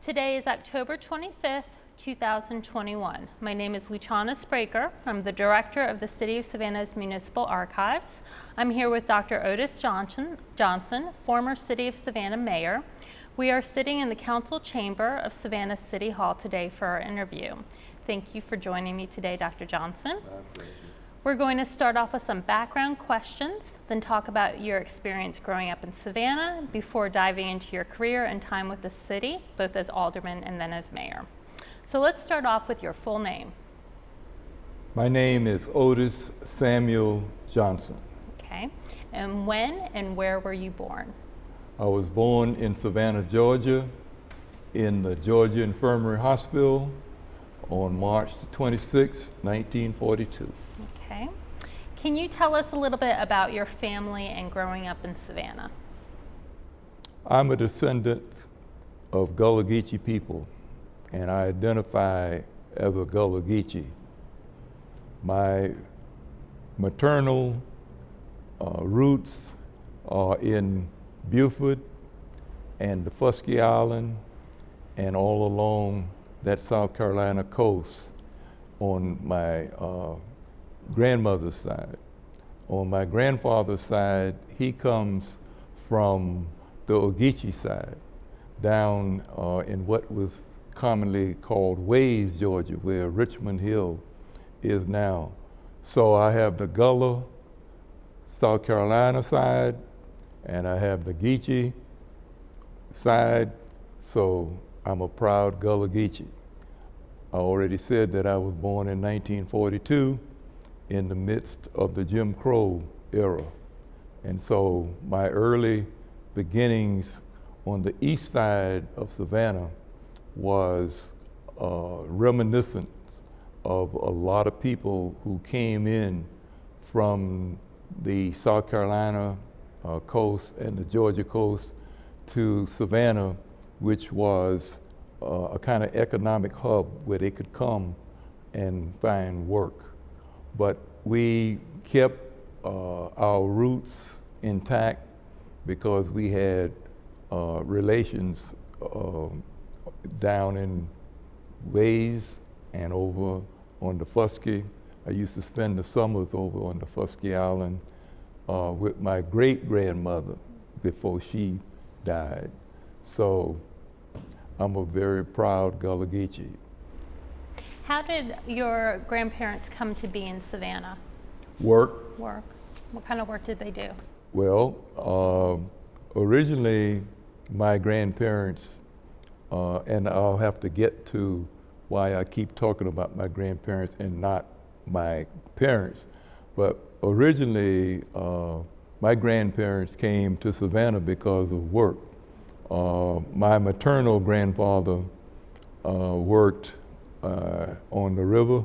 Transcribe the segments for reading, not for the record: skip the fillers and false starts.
Today is October 25th, 2021. My name is Luciana Spraker. I'm the Director of the City of Savannah's Municipal Archives. I'm here with Dr. Otis Johnson, former City of Savannah Mayor. We are sitting in the Council Chamber of Savannah City Hall today for our interview. Thank you for joining me today, Dr. Johnson. My pleasure. We're going to start off with some background questions, then talk about your experience growing up in Savannah before diving into your career and time with the city, both as Alderman and then as Mayor. So let's start off with your full name. My name is Otis Samuel Johnson. Okay. And when and where were you born? I was born in Savannah, Georgia, in the Georgia Infirmary Hospital on March 26, 1942. Okay. Can you tell us a little bit about your family and growing up in Savannah? I'm a descendant of Gullah Geechee people, and I identify as a Gullah Geechee. My maternal roots are in Beaufort and the Fusky Island and all along that South Carolina coast on my grandmother's side. On my grandfather's side, he comes from the Ogeechee side, down in what was commonly called Wayes, Georgia, where Richmond Hill is now. So I have the Gullah, South Carolina side, and I have the Geechee side, so I'm a proud Gullah Geechee. I already said that I was born in 1942 in the midst of the Jim Crow era. And so my early beginnings on the east side of Savannah was reminiscent of a lot of people who came in from the South Carolina coast and the Georgia coast to Savannah, which was a kind of economic hub where they could come and find work. But we kept our roots intact because we had relations down in Wayes and over on the Fusky. I used to spend the summers over on the Fusky Island with my great-grandmother before she died. So I'm a very proud Gullah Geechee. How did your grandparents come to be in Savannah? Work. Work. What kind of work did they do? Well, originally my grandparents, and I'll have to get to why I keep talking about my grandparents and not my parents, but originally my grandparents came to Savannah because of work. My maternal grandfather worked on the river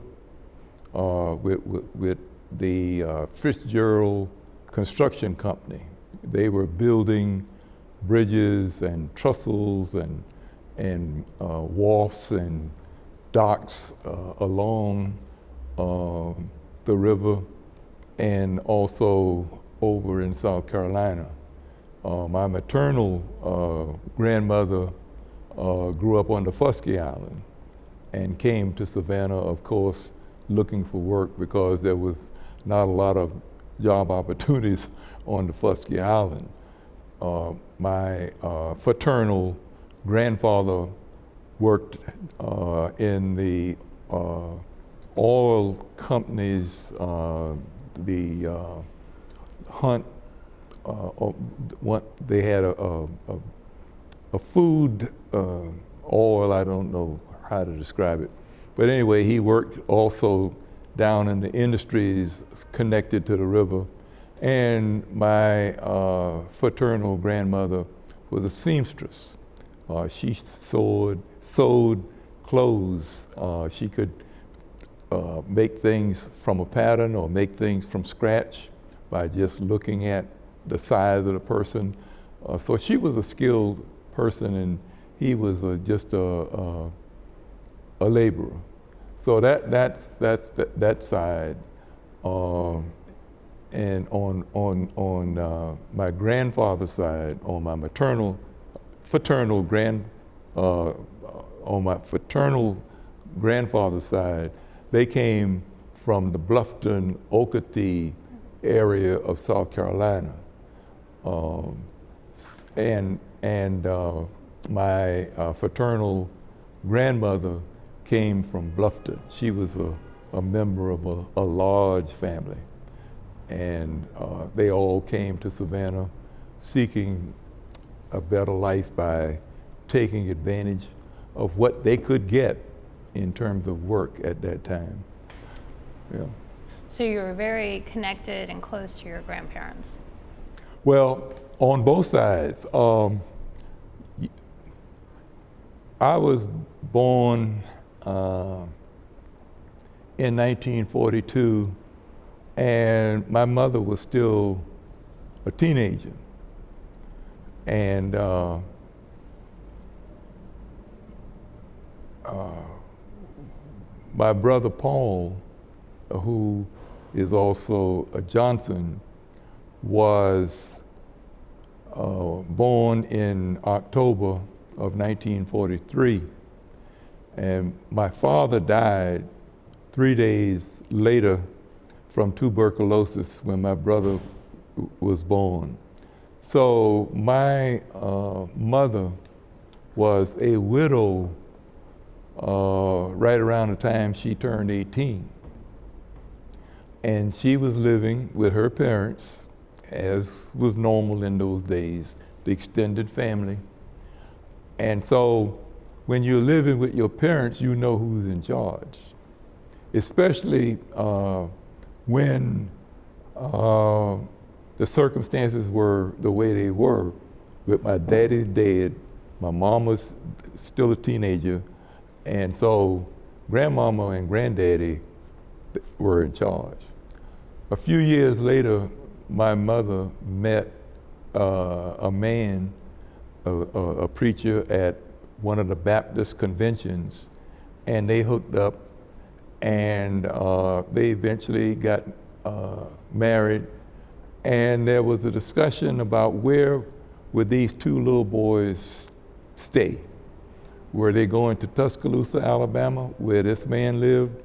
with the Fitzgerald Construction Company. They were building bridges and trestles and wharfs and docks along the river and also over in South Carolina. My maternal grandmother grew up on the Fusky Island and came to Savannah, of course, looking for work because there was not a lot of job opportunities on the Fusky Island. My fraternal grandfather worked in the oil companies, the Hunt, they had a food oil, I don't know how to describe it. But anyway, he worked also down in the industries connected to the river. And my fraternal grandmother was a seamstress. She sewed clothes. She could make things from a pattern or make things from scratch by just looking at the size of the person. So she was a skilled person and he was just a laborer. So that's that side. And on my grandfather's side, on my fraternal on my fraternal grandfather's side, they came from the Bluffton, Okatee area of South Carolina. And my fraternal grandmother came from Bluffton. She was a member of a large family. And they all came to Savannah seeking a better life by taking advantage of what they could get in terms of work at that time. Yeah. So you were very connected and close to your grandparents. Well, on both sides. I was born in 1942, and my mother was still a teenager. And my brother Paul, who is also a Johnson, was born in October of 1943. And my father died 3 days later from tuberculosis when my brother was born. So my mother was a widow right around the time she turned 18. And she was living with her parents, as was normal in those days, the extended family. And so when you're living with your parents, you know who's in charge, especially when the circumstances were the way they were. With my daddy dead, my mom was still a teenager, and so grandmama and granddaddy were in charge. A few years later, my mother met a man, a preacher at one of the Baptist conventions, and they hooked up, and they eventually got married. And there was a discussion about where would these two little boys stay. Were they going to Tuscaloosa, Alabama, where this man lived,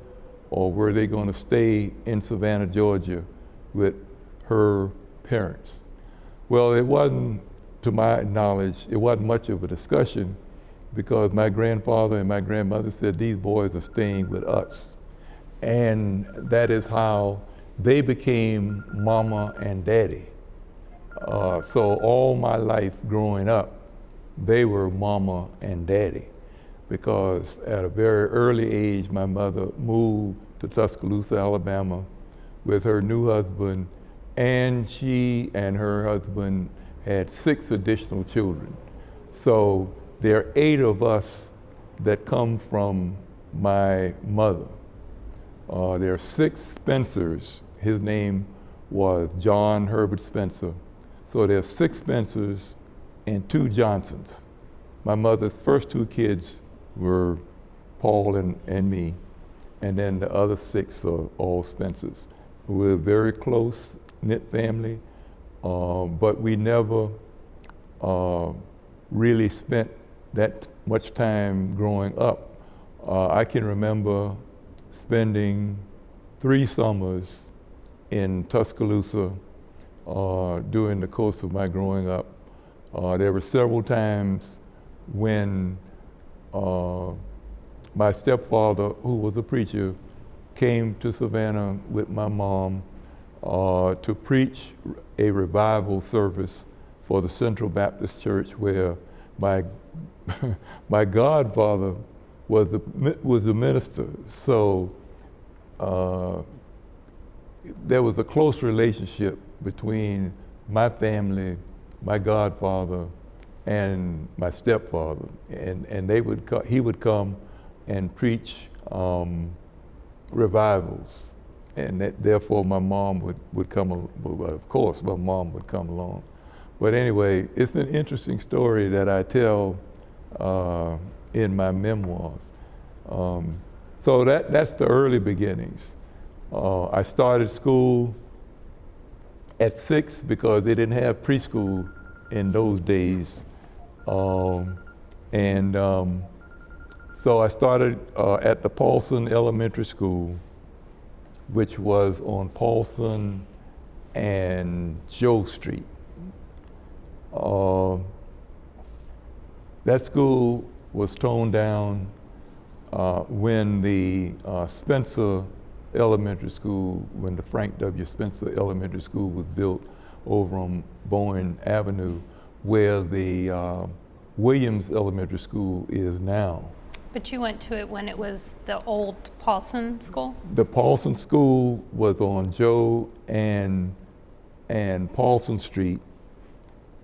or were they going to stay in Savannah, Georgia with her parents? Well, it wasn't, to my knowledge, it wasn't much of a discussion, because my grandfather and my grandmother said these boys are staying with us. And that is how they became mama and daddy. So all my life growing up, they were mama and daddy, because at a very early age, my mother moved to Tuscaloosa, Alabama with her new husband, and she and her husband had 6 additional children. So there are 8 of us that come from my mother. There are 6 Spencers. His name was John Herbert Spencer. So there are 6 Spencers and 2 Johnsons. My mother's first 2 kids were Paul and me, and then the other 6 are all Spencers. We're a very close knit family, but we never really spent that much time growing up. I can remember spending 3 summers in Tuscaloosa during the course of my growing up. There were several times when my stepfather, who was a preacher, came to Savannah with my mom to preach a revival service for the Central Baptist Church, where my my godfather was the minister. So there was a close relationship between my family, my godfather, and my stepfather, and he would come and preach revivals, and therefore my mom would come. Well, of course, my mom would come along. But anyway, it's an interesting story that I tell in my memoirs. So that's the early beginnings. I started school at 6 because they didn't have preschool in those days. And so I started at the Paulson Elementary School, which was on Paulson and Joe Street. That school was torn down when the Spencer Elementary School, when the Frank W. Spencer Elementary School was built over on Bowen Avenue, where the Williams Elementary School is now. But you went to it when it was the old Paulson School? The Paulson School was on Joe and Paulson Street.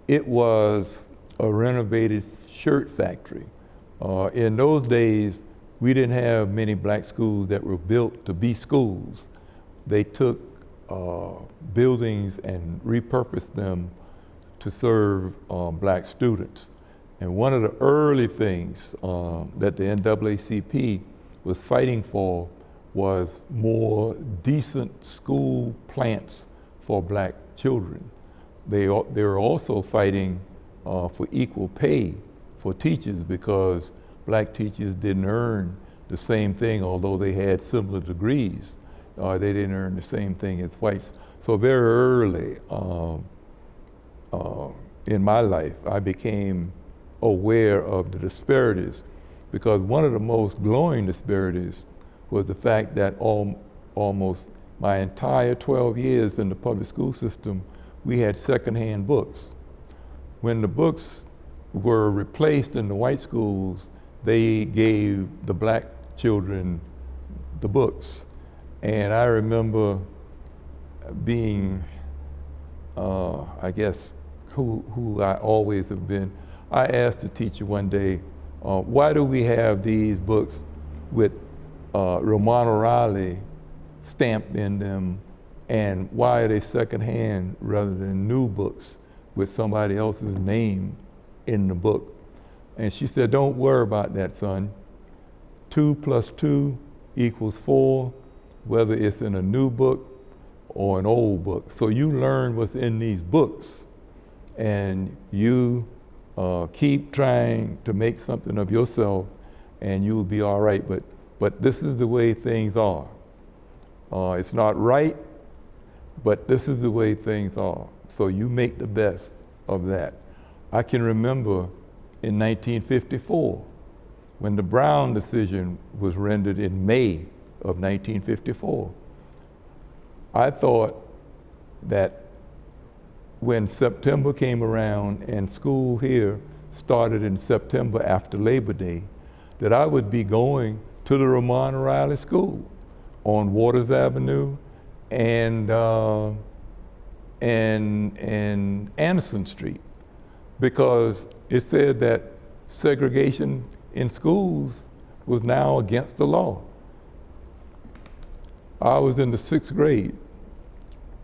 It was a renovated shirt factory. In those days, we didn't have many black schools that were built to be schools. They took buildings and repurposed them to serve black students. And one of the early things that the NAACP was fighting for was more decent school plants for black children. They were also fighting for equal pay for teachers, because black teachers didn't earn the same thing, although they had similar degrees. They didn't earn the same thing as whites. So very early in my life, I became aware of the disparities, because one of the most glowing disparities was the fact that almost my entire 12 years in the public school system, we had secondhand books. When the books were replaced in the white schools, they gave the black children the books. And I remember being, I guess, who I always have been. I asked the teacher one day, why do we have these books with Ramon O'Reilly stamped in them, and why are they secondhand rather than new books with somebody else's name in the book? And she said, don't worry about that, son. 2 + 2 = 4, whether it's in a new book or an old book. So you learn what's in these books, and you keep trying to make something of yourself, and you'll be all right. But this is the way things are. It's not right, but this is the way things are. So you make the best of that. I can remember in 1954, when the Brown decision was rendered in May of 1954. I thought that when September came around and school here started in September after Labor Day, that I would be going to the Ramon O'Reilly School on Waters Avenue and Anderson Street, because it said that segregation in schools was now against the law. I was in the 6th grade.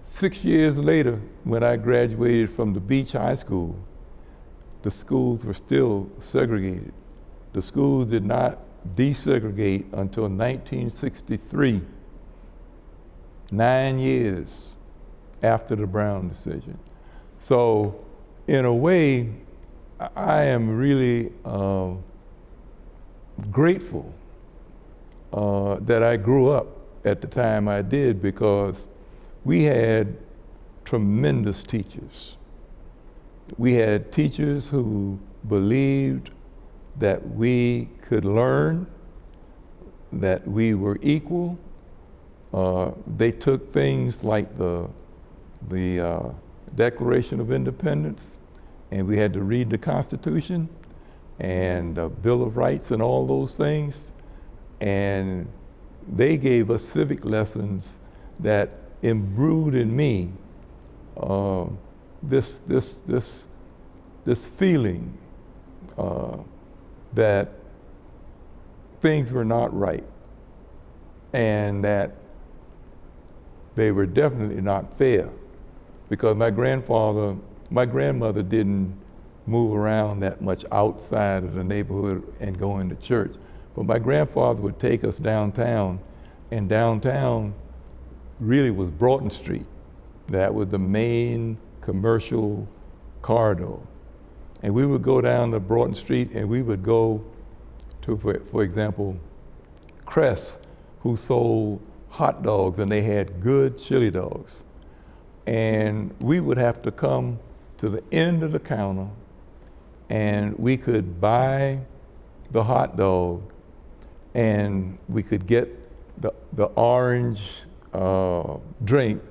6 years later, when I graduated from the Beach High School, the schools were still segregated. The schools did not desegregate until 1963, 9 years after the Brown decision. So in a way, I am really grateful that I grew up at the time I did, because we had tremendous teachers. We had teachers who believed that we could learn, that we were equal. They took things like the Declaration of Independence, and we had to read the Constitution and the Bill of Rights and all those things, and they gave us civic lessons that imbued in me this feeling that things were not right, and that they were definitely not fair, because my grandmother didn't move around that much outside of the neighborhood and go into church. But my grandfather would take us downtown, and downtown really was Broughton Street. That was the main commercial corridor. And we would go down to Broughton Street and we would go to, for example, Crest, who sold hot dogs, and they had good chili dogs. And we would have to come to the end of the counter and we could buy the hot dog and we could get the orange drink,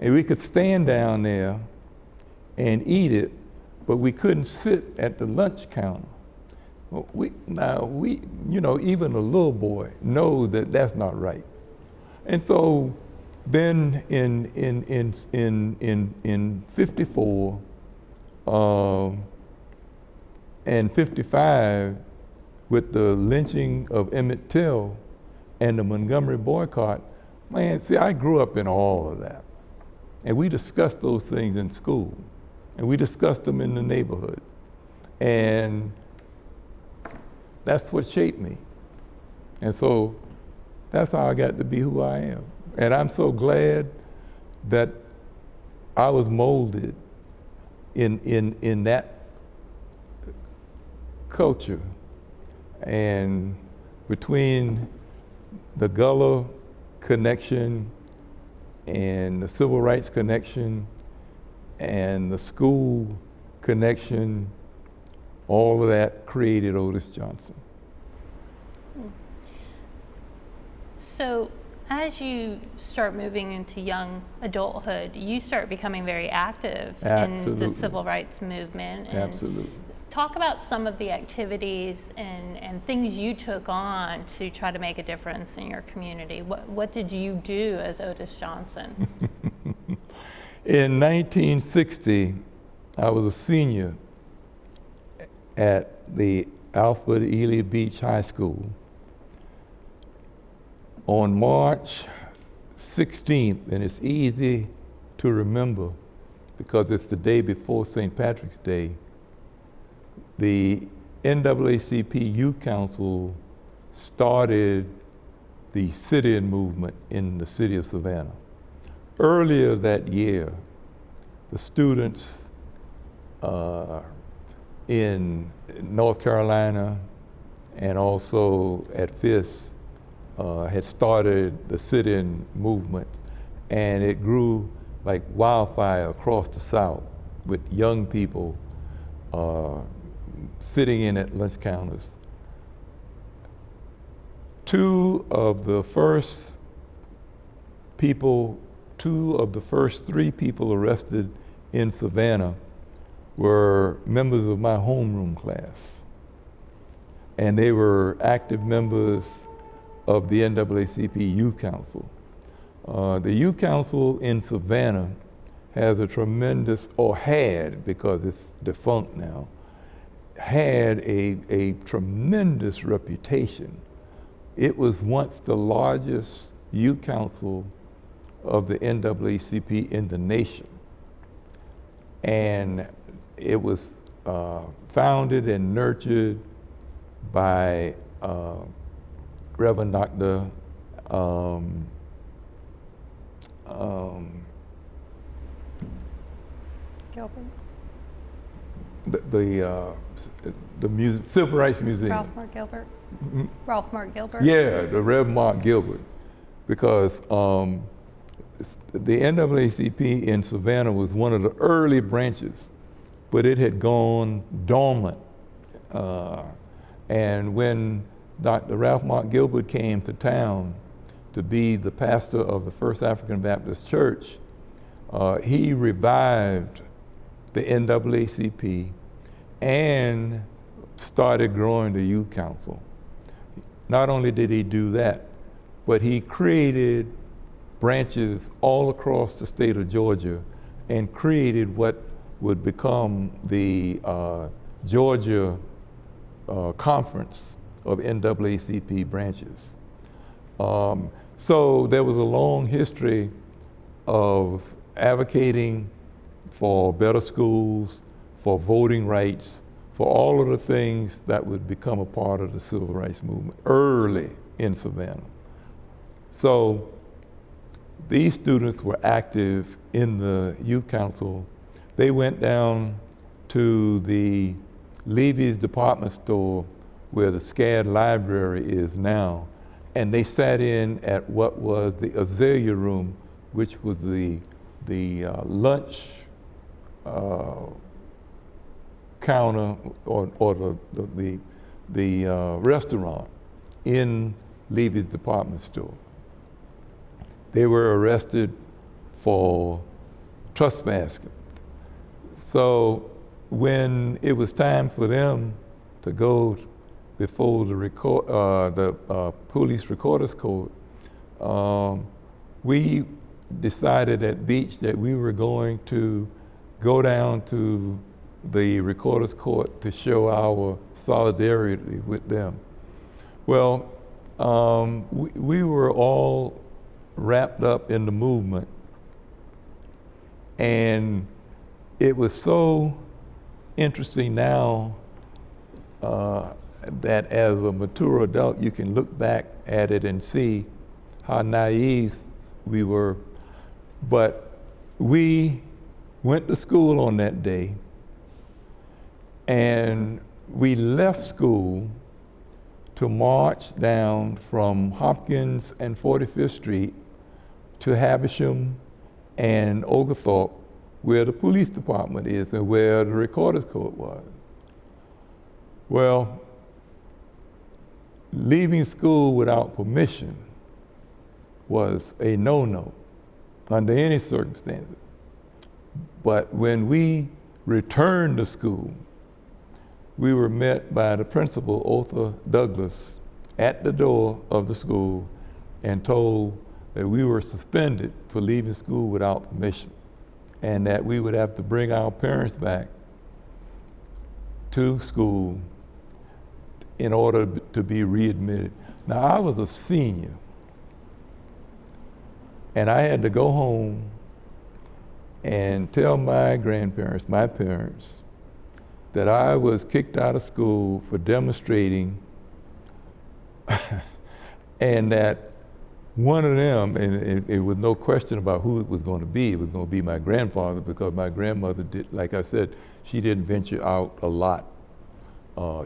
and we could stand down there and eat it, but we couldn't sit at the lunch counter. Even a little boy knows that that's not right. And so then in 54 and 55, with the lynching of Emmett Till and the Montgomery boycott, man, see, I grew up in all of that. And we discussed those things in school, and we discussed them in the neighborhood. And that's what shaped me. And so that's how I got to be who I am. And I'm so glad that I was molded in that culture. And between the Gullah connection and the civil rights connection and the school connection, all of that created Otis Johnson. So as you start moving into young adulthood, you start becoming very active in the civil rights movement. And Absolutely. talk about some of the activities and things you took on to try to make a difference in your community. What did you do as Otis Johnson? In 1960, I was a senior at the Alfred Ely Beach High School. On March 16th, and it's easy to remember because it's the day before St. Patrick's Day, the NAACP Youth Council started the sit-in movement in the city of Savannah. Earlier that year, the students in North Carolina and also at Fisk had started the sit-in movement, and it grew like wildfire across the South with young people sitting in at lunch counters. Two of the first three people arrested in Savannah were members of my homeroom class. And they were active members of the NAACP Youth Council. The Youth Council in Savannah has a tremendous, or had, because it's defunct now, had a tremendous reputation. It was once the largest youth council of the NAACP in the nation. And it was founded and nurtured by Reverend Dr. Gilbert? The Civil Rights Museum. Ralph Mark Gilbert? Ralph Mark Gilbert? Yeah, the Rev. Mark Gilbert. Because the NAACP in Savannah was one of the early branches, but it had gone dormant. And when Dr. Ralph Mark Gilbert came to town to be the pastor of the First African Baptist Church, he revived the NAACP and started growing the youth council. Not only did he do that, but he created branches all across the state of Georgia and created what would become the Georgia Conference of NAACP branches. So there was a long history of advocating for better schools, for voting rights, for all of the things that would become a part of the civil rights movement early in Savannah. So these students were active in the youth council. They went down to the Levy's department store where the SCAD library is now, and they sat in at what was the Azalea Room, which was the lunch counter or the restaurant in Levy's department store. They were arrested for trespassing. So when it was time for them to go before the police recorder's court, we decided at Beach that we were going to go down to the recorder's court to show our solidarity with them. Well, we were all wrapped up in the movement, and it was so interesting now that as a mature adult you can look back at it and see how naive we were. But we went to school on that day, and we left school to march down from Hopkins and 45th Street to Havisham and Oglethorpe, where the police department is and where the recorder's court was. Well, leaving school without permission was a no-no under any circumstances. But when we returned to school, we were met by the principal, Otha Douglas, at the door of the school and told that we were suspended for leaving school without permission and that we would have to bring our parents back to school in order to be readmitted. Now, I was a senior, and I had to go home and tell my grandparents, my parents, that I was kicked out of school for demonstrating and that one of them, and it was no question about who it was going to be my grandfather, because my grandmother did, like I said, she didn't venture out a lot.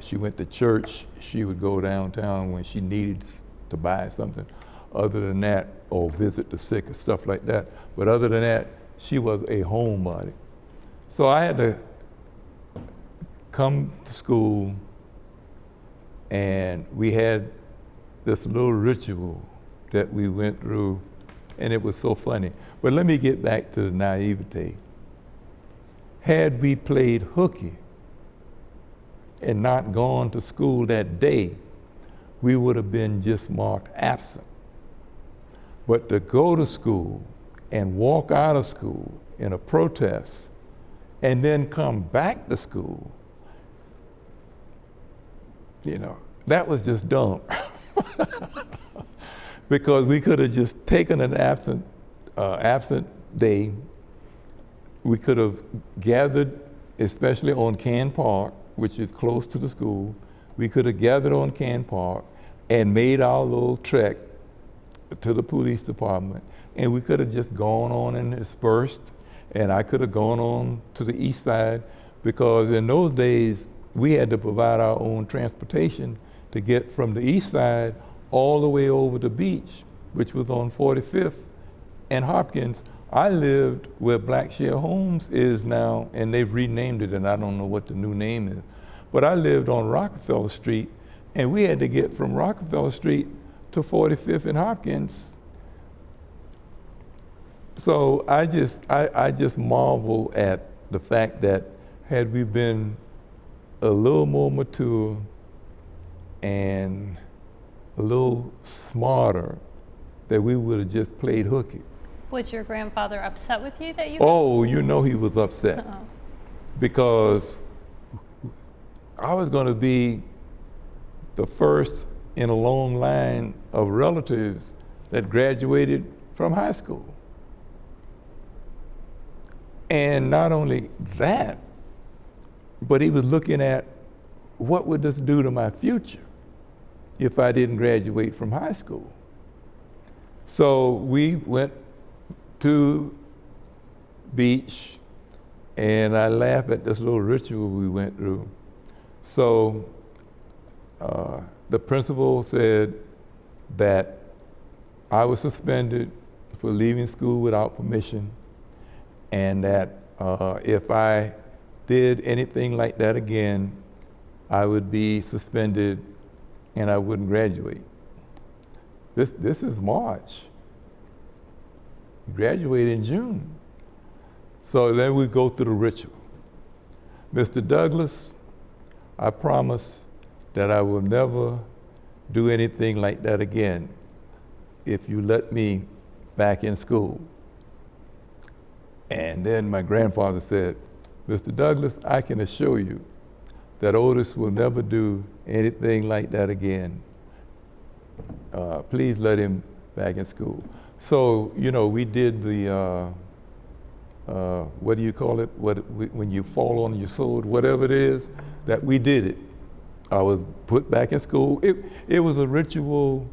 She went to church, she would go downtown when she needed to buy something. Other than that, or visit the sick and stuff like that. But other than that, she was a homebody. So I had to come to school, and we had this little ritual that we went through, and it was so funny. But let me get back to the naivete. Had we played hooky and not gone to school that day, we would have been just marked absent. But to go to school and walk out of school in a protest and then come back to school, you know, that was just dumb. Because we could have just taken an absent day. We could have gathered, especially on Can Park, which is close to the school. We could have gathered on Can Park and made our little trek to the police department, and we could have just gone on and dispersed, and I could have gone on to the east side, because in those days we had to provide our own transportation to get from the east side all the way over to Beach, which was on 45th and Hopkins. I lived where Blackshear Homes is now, and they've renamed it, and I don't know what the new name is. But I lived on Rockefeller Street, and we had to get from Rockefeller Street to 45th and Hopkins. So I just marvel at the fact that had we been a little more mature and a little smarter, that we would have just played hooky. Was your grandfather upset with you that you? Oh, you know he was upset. Because I was going to be the first in a long line of relatives that graduated from high school. And not only that, but he was looking at what would this do to my future if I didn't graduate from high school. So we went to Beach, and I laugh at this little ritual we went through. So the principal said that I was suspended for leaving school without permission, and that if I did anything like that again, I would be suspended and I wouldn't graduate. This is March. Graduate in June. So then we go through the ritual. Mr. Douglas, I promise that I will never do anything like that again if you let me back in school. And then my grandfather said, Mr. Douglas, I can assure you that Otis will never do anything like that again. Please let him back in school. So, you know, we did the, what do you call it? When you fall on your sword, whatever it is, that we did it. I was put back in school. It was a ritual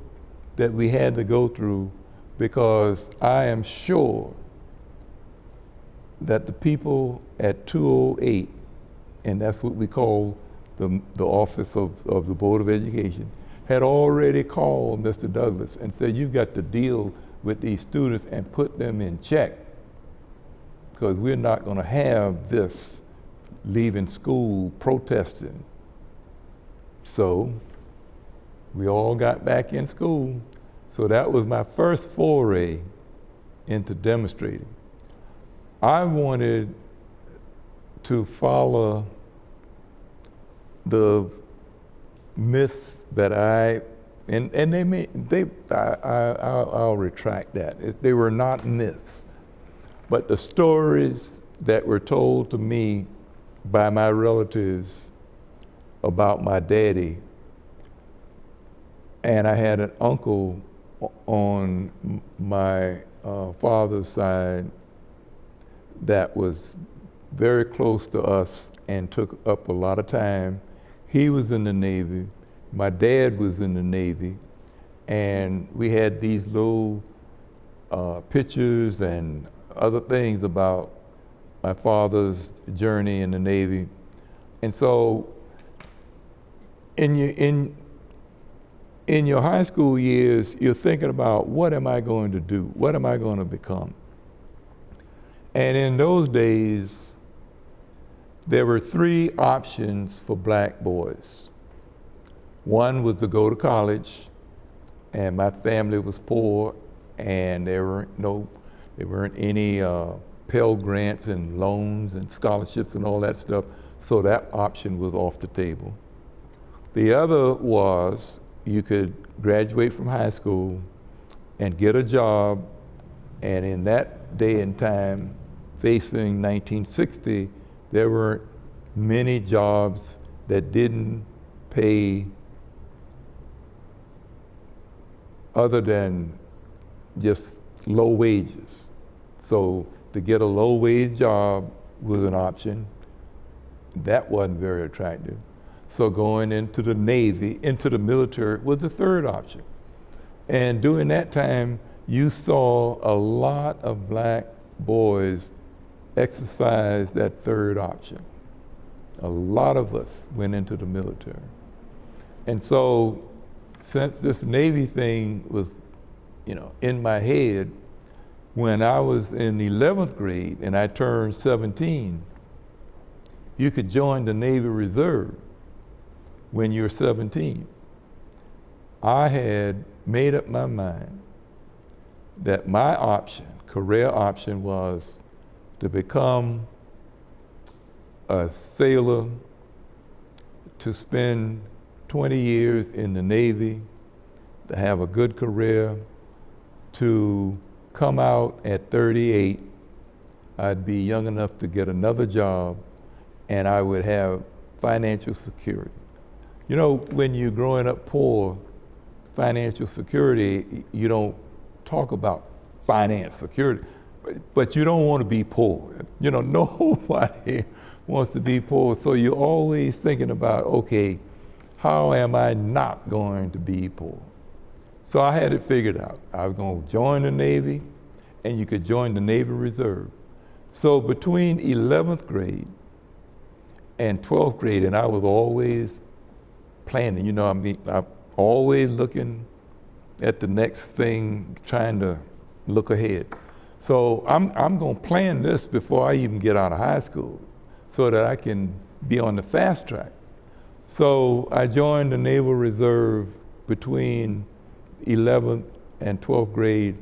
that we had to go through, because I am sure that the people at 208, and that's what we call the office of the Board of Education, had already called Mr. Douglas and said, you've got to deal with these students and put them in check, because we're not going to have this leaving school protesting. So we all got back in school. So that was my first foray into demonstrating. I wanted to follow the myths that I'll retract that. They were not myths, but the stories that were told to me by my relatives about my daddy. And I had an uncle on my father's side that was very close to us and took up a lot of time. He was in the Navy. My dad was in the Navy. And we had these little pictures and other things about my father's journey in the Navy. And so in your high school years, you're thinking about, what am I going to do? What am I going to become? And in those days, there were 3 options for black boys. One was to go to college, and my family was poor, and there weren't any Pell Grants and loans and scholarships and all that stuff, so that option was off the table. The other was you could graduate from high school and get a job, and in that day and time, facing 1960, there weren't many jobs that didn't pay other than just low wages. So to get a low wage job was an option. That wasn't very attractive. So going into the Navy, into the military, was the third option. And during that time, you saw a lot of black boys exercise that third option. A lot of us went into the military. And so since this Navy thing was, in my head, when I was in 11th grade and I turned 17, you could join the Navy Reserve when you're 17. I had made up my mind that my option, career option, was to become a sailor, to spend 20 years in the Navy, to have a good career, to come out at 38, I'd be young enough to get another job, and I would have financial security. When you're growing up poor, financial security, you don't talk about finance security, but you don't want to be poor. Nobody wants to be poor, so you're always thinking about, okay, how am I not going to be poor? So I had it figured out. I was going to join the Navy, and you could join the Navy Reserve. So between 11th grade and 12th grade, and I was always planning, you know, I'm always looking at the next thing, trying to look ahead. So I'm gonna plan this before I even get out of high school so that I can be on the fast track. So I joined the Naval Reserve between 11th and 12th grade,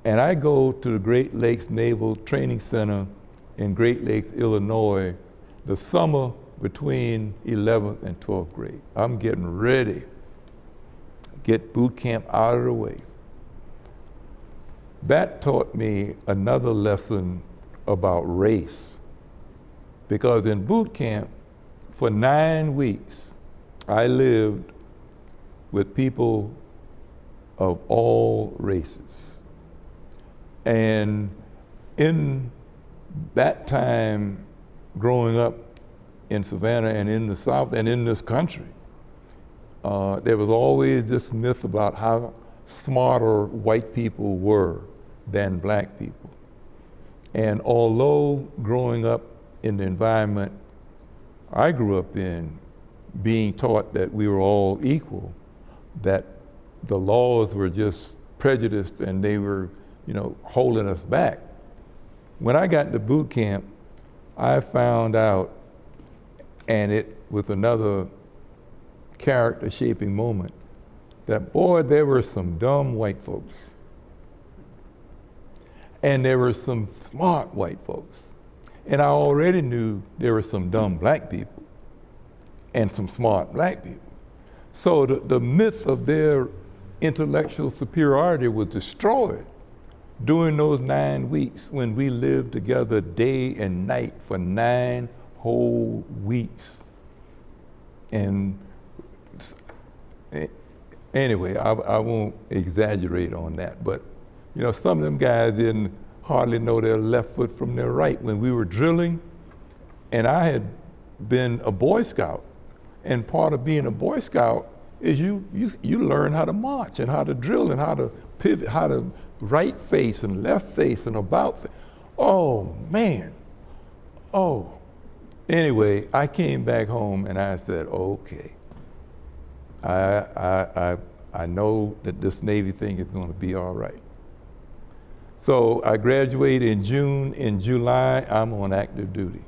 and I go to the Great Lakes Naval Training Center in Great Lakes, Illinois, the summer between 11th and 12th grade. I'm getting ready, get boot camp out of the way. That taught me another lesson about race, because in boot camp, for 9 weeks, I lived with people of all races. And in that time, growing up in Savannah and in the South and in this country, there was always this myth about how smarter white people were than black people. And although growing up in the environment I grew up in, being taught that we were all equal, that the laws were just prejudiced and they were, you know, holding us back. When I got to boot camp, I found out, and it was another character shaping moment, that boy, there were some dumb white folks. And there were some smart white folks. And I already knew there were some dumb black people and some smart black people. So the myth of their intellectual superiority was destroyed during those 9 weeks when we lived together day and night for 9 whole weeks. And anyway, I won't exaggerate on that, but you know, some of them guys didn't hardly know their left foot from their right when we were drilling. And I had been a Boy Scout, and part of being a Boy Scout is you learn how to march and how to drill and how to pivot, how to right face and left face and about face. Oh man, oh. Anyway, I came back home and I said, okay, I know that this Navy thing is going to be all right. So I graduated in June. In July, I'm on active duty.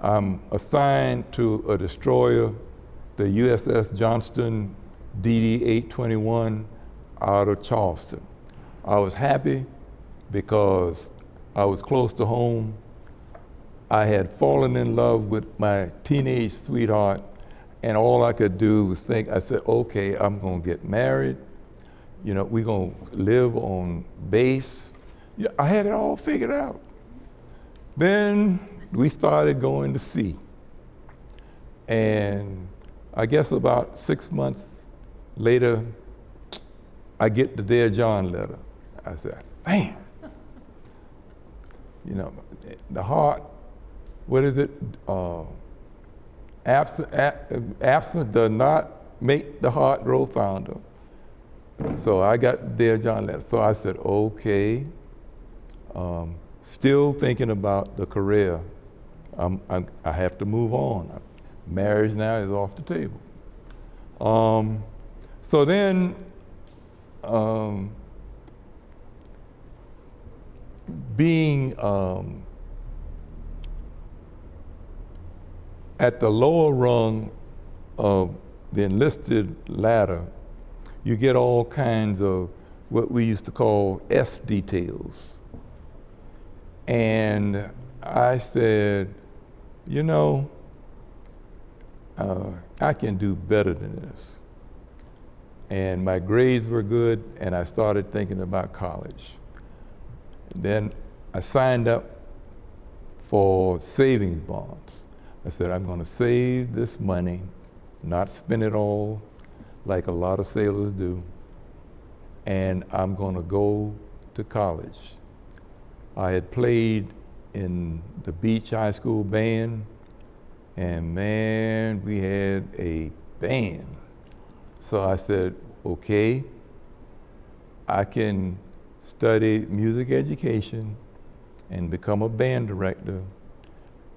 I'm assigned to a destroyer, the USS Johnston DD-821 out of Charleston. I was happy because I was close to home. I had fallen in love with my teenage sweetheart, and all I could do was think, I said, okay, I'm gonna get married. You know, we're gonna live on base. Yeah, I had it all figured out. Then we started going to sea. And I guess about 6 months later, I get the Dear John letter. I said, man, you know, the heart, what is it? Absent does not make the heart grow fonder. So I got Dear John letter. So I said, okay, still thinking about the career. I have to move on. Marriage now is off the table. So then, being at the lower rung of the enlisted ladder, you get all kinds of what we used to call S details. And I said, you know, I can do better than this. And my grades were good, and I started thinking about college. Then I signed up for savings bonds. I said, I'm gonna save this money, not spend it all like a lot of sailors do, and I'm gonna go to college. I had played in the Beach High School band, and man, we had a band. So I said, okay, I can study music education and become a band director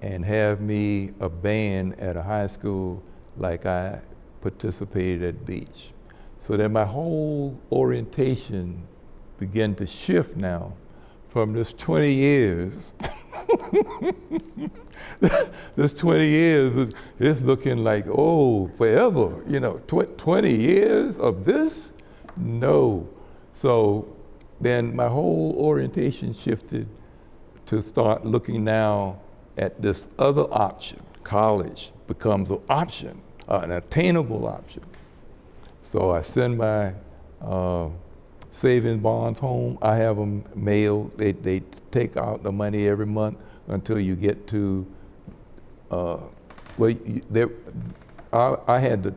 and have me a band at a high school like I participated at Beach. So that my whole orientation began to shift now from this 20 years. This 20 years is looking like, oh, forever, 20 years of this? No. So then my whole orientation shifted to start looking now at this other option. College becomes an option, an attainable option. So I send my savings bonds home. I have them mailed. They take out the money every month until you get to, I had the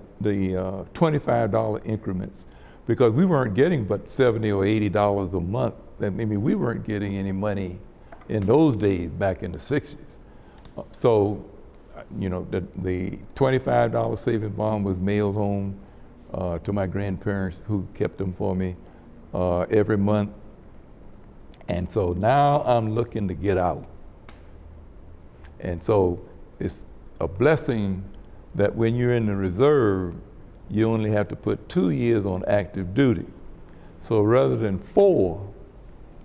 $25 increments because we weren't getting but $70 or $80 a month. I mean, we weren't getting any money in those days back in the 60s. So, the $25 savings bond was mailed home to my grandparents who kept them for me every month. And so now I'm looking to get out. And so it's a blessing that when you're in the reserve, you only have to put 2 years on active duty. So rather than 4,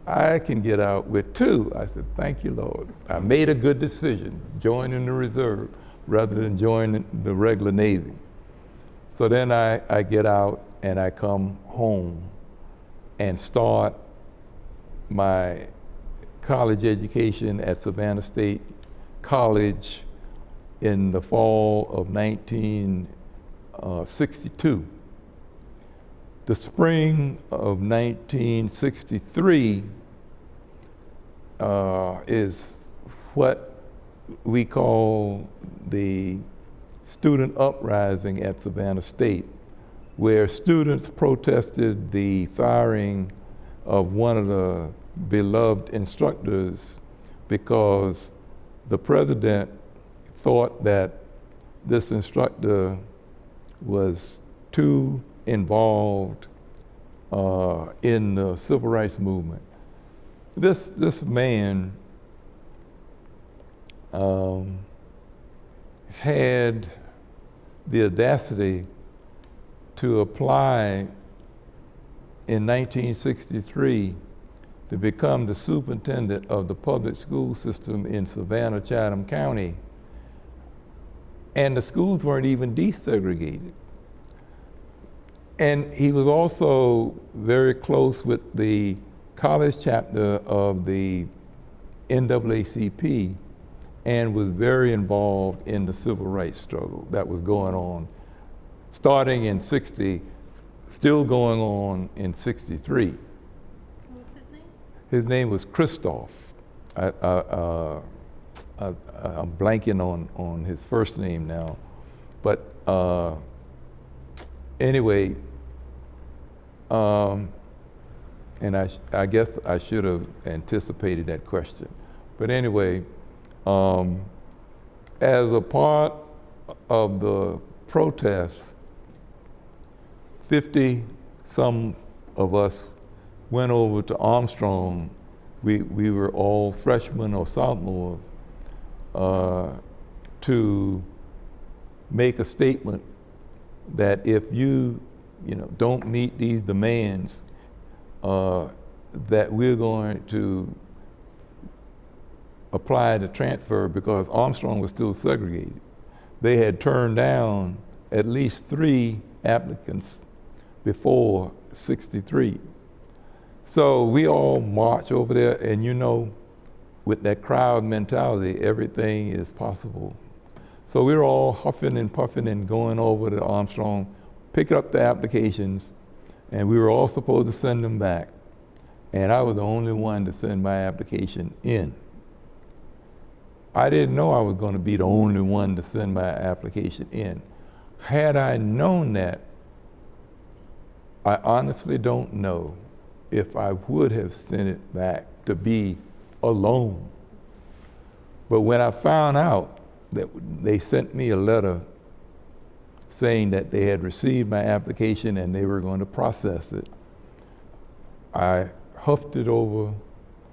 I can get out with 2. I said, thank you, Lord. I made a good decision, joining the reserve rather than joining the regular Navy. So then I get out and I come home and start my college education at Savannah State College in the fall of 1962. The spring of 1963 is what we call the Student Uprising at Savannah State, where students protested the firing of one of the beloved instructors because the president thought that this instructor was too involved in the civil rights movement. This man had the audacity to apply in 1963 to become the superintendent of the public school system in Savannah, Chatham County. And the schools weren't even desegregated. And he was also very close with the college chapter of the NAACP and was very involved in the civil rights struggle that was going on, starting in 60, still going on in 63. What was his name? His name was Christoph. I'm blanking on his first name now. But anyway, and I guess I should have anticipated that question. But anyway, as a part of the protests, 50 some of us went over to Armstrong. We were all freshmen or sophomores to make a statement that if you don't meet these demands, that we're going to apply to transfer because Armstrong was still segregated. They had turned down at least 3 applicants before 63. So we all march over there, and with that crowd mentality, everything is possible. So we were all huffing and puffing and going over to Armstrong, pick up the applications, and we were all supposed to send them back. And I was the only one to send my application in. I didn't know I was going to be the only one to send my application in. Had I known that, I honestly don't know if I would have sent it back to be alone. But when I found out that they sent me a letter saying that they had received my application and they were going to process it, I huffed it over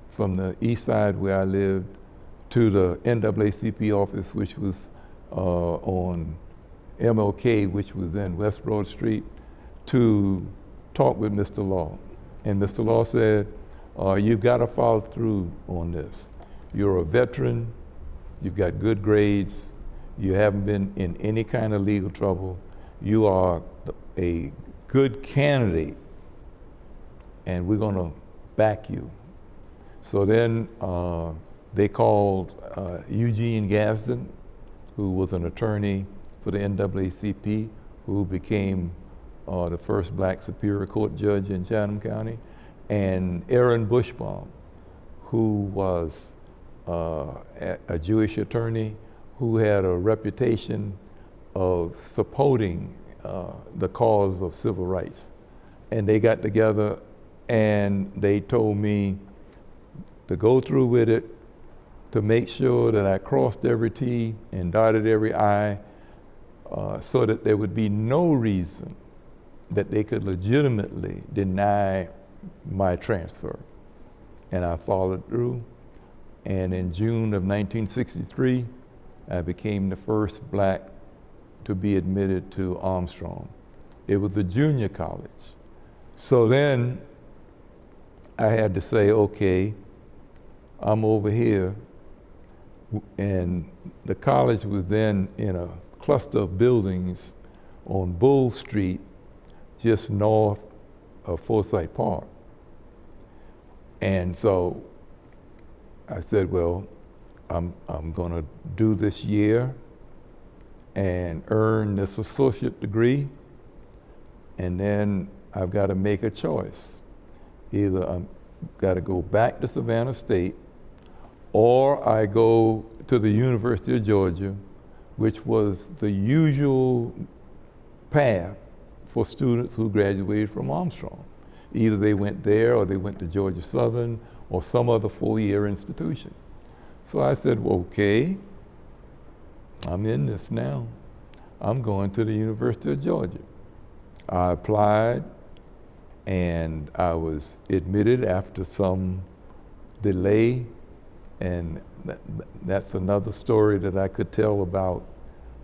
from the east side where I lived to the NAACP office, which was on MLK, which was in West Broad Street, to talk with Mr. Law. And Mr. Law said, you've got to follow through on this. You're a veteran, you've got good grades, you haven't been in any kind of legal trouble, you are a good candidate, and we're going to back you. So then they called Eugene Gaston, who was an attorney for the NAACP, who became the first black Superior Court judge in Chatham County, and Aaron Bushbaum, who was a Jewish attorney who had a reputation of supporting the cause of civil rights. And they got together and they told me to go through with it, to make sure that I crossed every T and dotted every I, so that there would be no reason that they could legitimately deny my transfer. And I followed through. And in June of 1963, I became the first black to be admitted to Armstrong. It was a junior college. So then I had to say, okay, I'm over here. And the college was then in a cluster of buildings on Bull Street, just north of Forsyth Park. And so I said, well, I'm gonna do this year and earn this associate degree, and then I've got to make a choice. Either I've got to go back to Savannah State, or I go to the University of Georgia, which was the usual path for students who graduated from Armstrong. Either they went there or they went to Georgia Southern or some other four-year institution. So I said, well, okay, I'm in this now. I'm going to the University of Georgia. I applied and I was admitted after some delay, and that's another story that I could tell about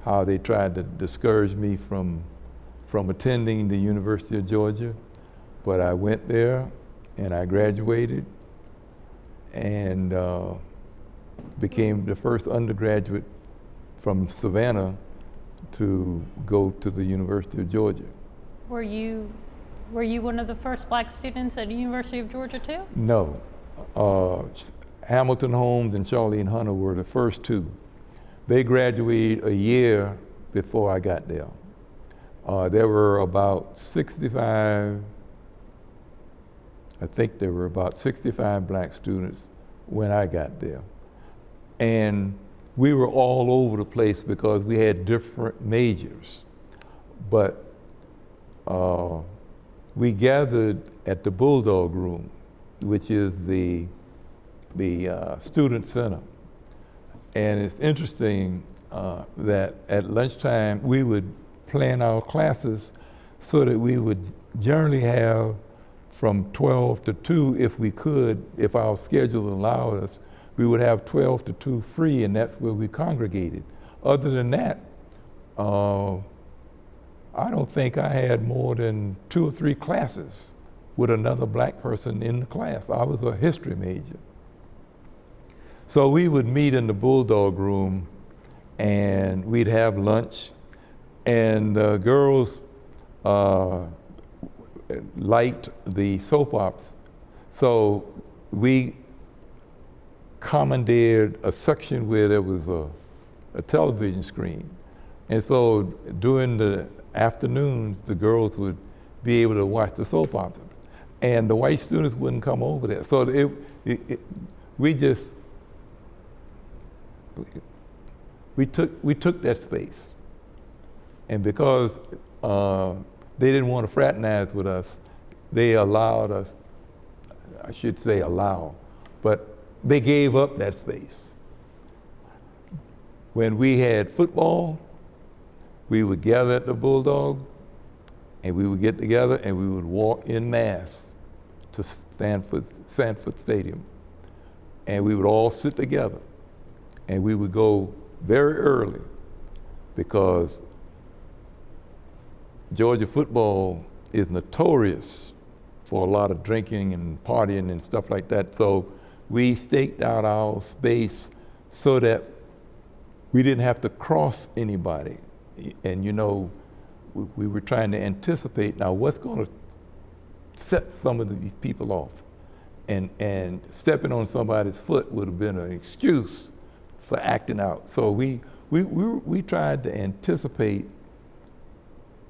how they tried to discourage me from attending the University of Georgia. But I went there and I graduated and became the first undergraduate from Savannah to go to the University of Georgia. Were you one of the first black students at the University of Georgia too? No. Hamilton Holmes and Charlene Hunter were the first two. They graduated a year before I got there. There were about 65, I think there were about 65 black students when I got there. And we were all over the place because we had different majors. But we gathered at the Bulldog Room, which is the student center. And it's interesting that at lunchtime we would plan our classes so that we would generally have from 12 to 2 if we could, if our schedule allowed us, we would have 12 to 2 free, and that's where we congregated. Other than that, I don't think I had more than 2 or 3 classes with another black person in the class. I was a history major. So we would meet in the Bulldog Room and we'd have lunch, and girls liked the soap operas. So we commandeered a section where there was a television screen. And so during the afternoons, the girls would be able to watch the soap opera. And the white students wouldn't come over there. So we took that space. And because they didn't want to fraternize with us, they allowed us, I should say allow, but they gave up that space. When we had football, we would gather at the Bulldog, and we would get together and we would walk en masse to Sanford Stadium. And we would all sit together. And we would go very early because Georgia football is notorious for a lot of drinking and partying and stuff like that. So we staked out our space so that we didn't have to cross anybody. And you know, we were trying to anticipate now what's going to set some of these people off. And stepping on somebody's foot would have been an excuse for acting out. So we tried to anticipate